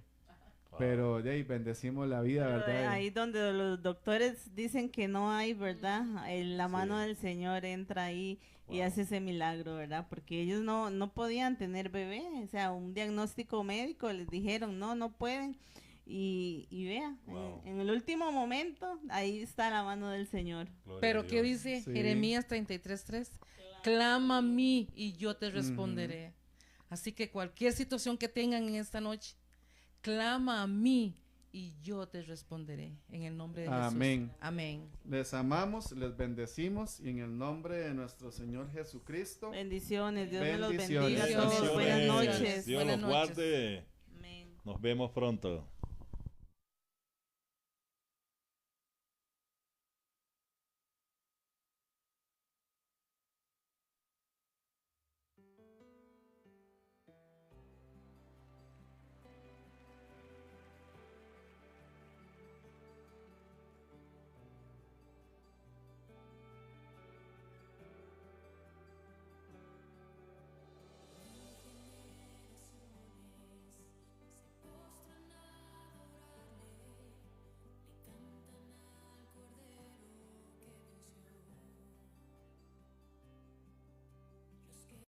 Wow. Pero de ahí bendecimos la vida, Pero ¿verdad? ahí donde los doctores dicen que no hay, ¿verdad? La mano del Señor entra ahí y hace ese milagro, ¿verdad? Porque ellos no podían tener bebé, o sea, un diagnóstico médico les dijeron, no pueden. Y vea, en el último momento, ahí está la mano del Señor. Gloria Pero a ¿qué Dios. dice Sí. Jeremías 33:3? Clama a mí y yo te responderé. Así que cualquier situación que tengan en esta noche, clama a mí y yo te responderé. En el nombre de Amén. Jesús. Amén. Les amamos, les bendecimos y en el nombre de nuestro Señor Jesucristo. Bendiciones, Dios me los Bendiciones. bendiga a todos. Bendiciones. Buenas noches. Dios Buenas los noches. guarde. Amén. Nos vemos pronto.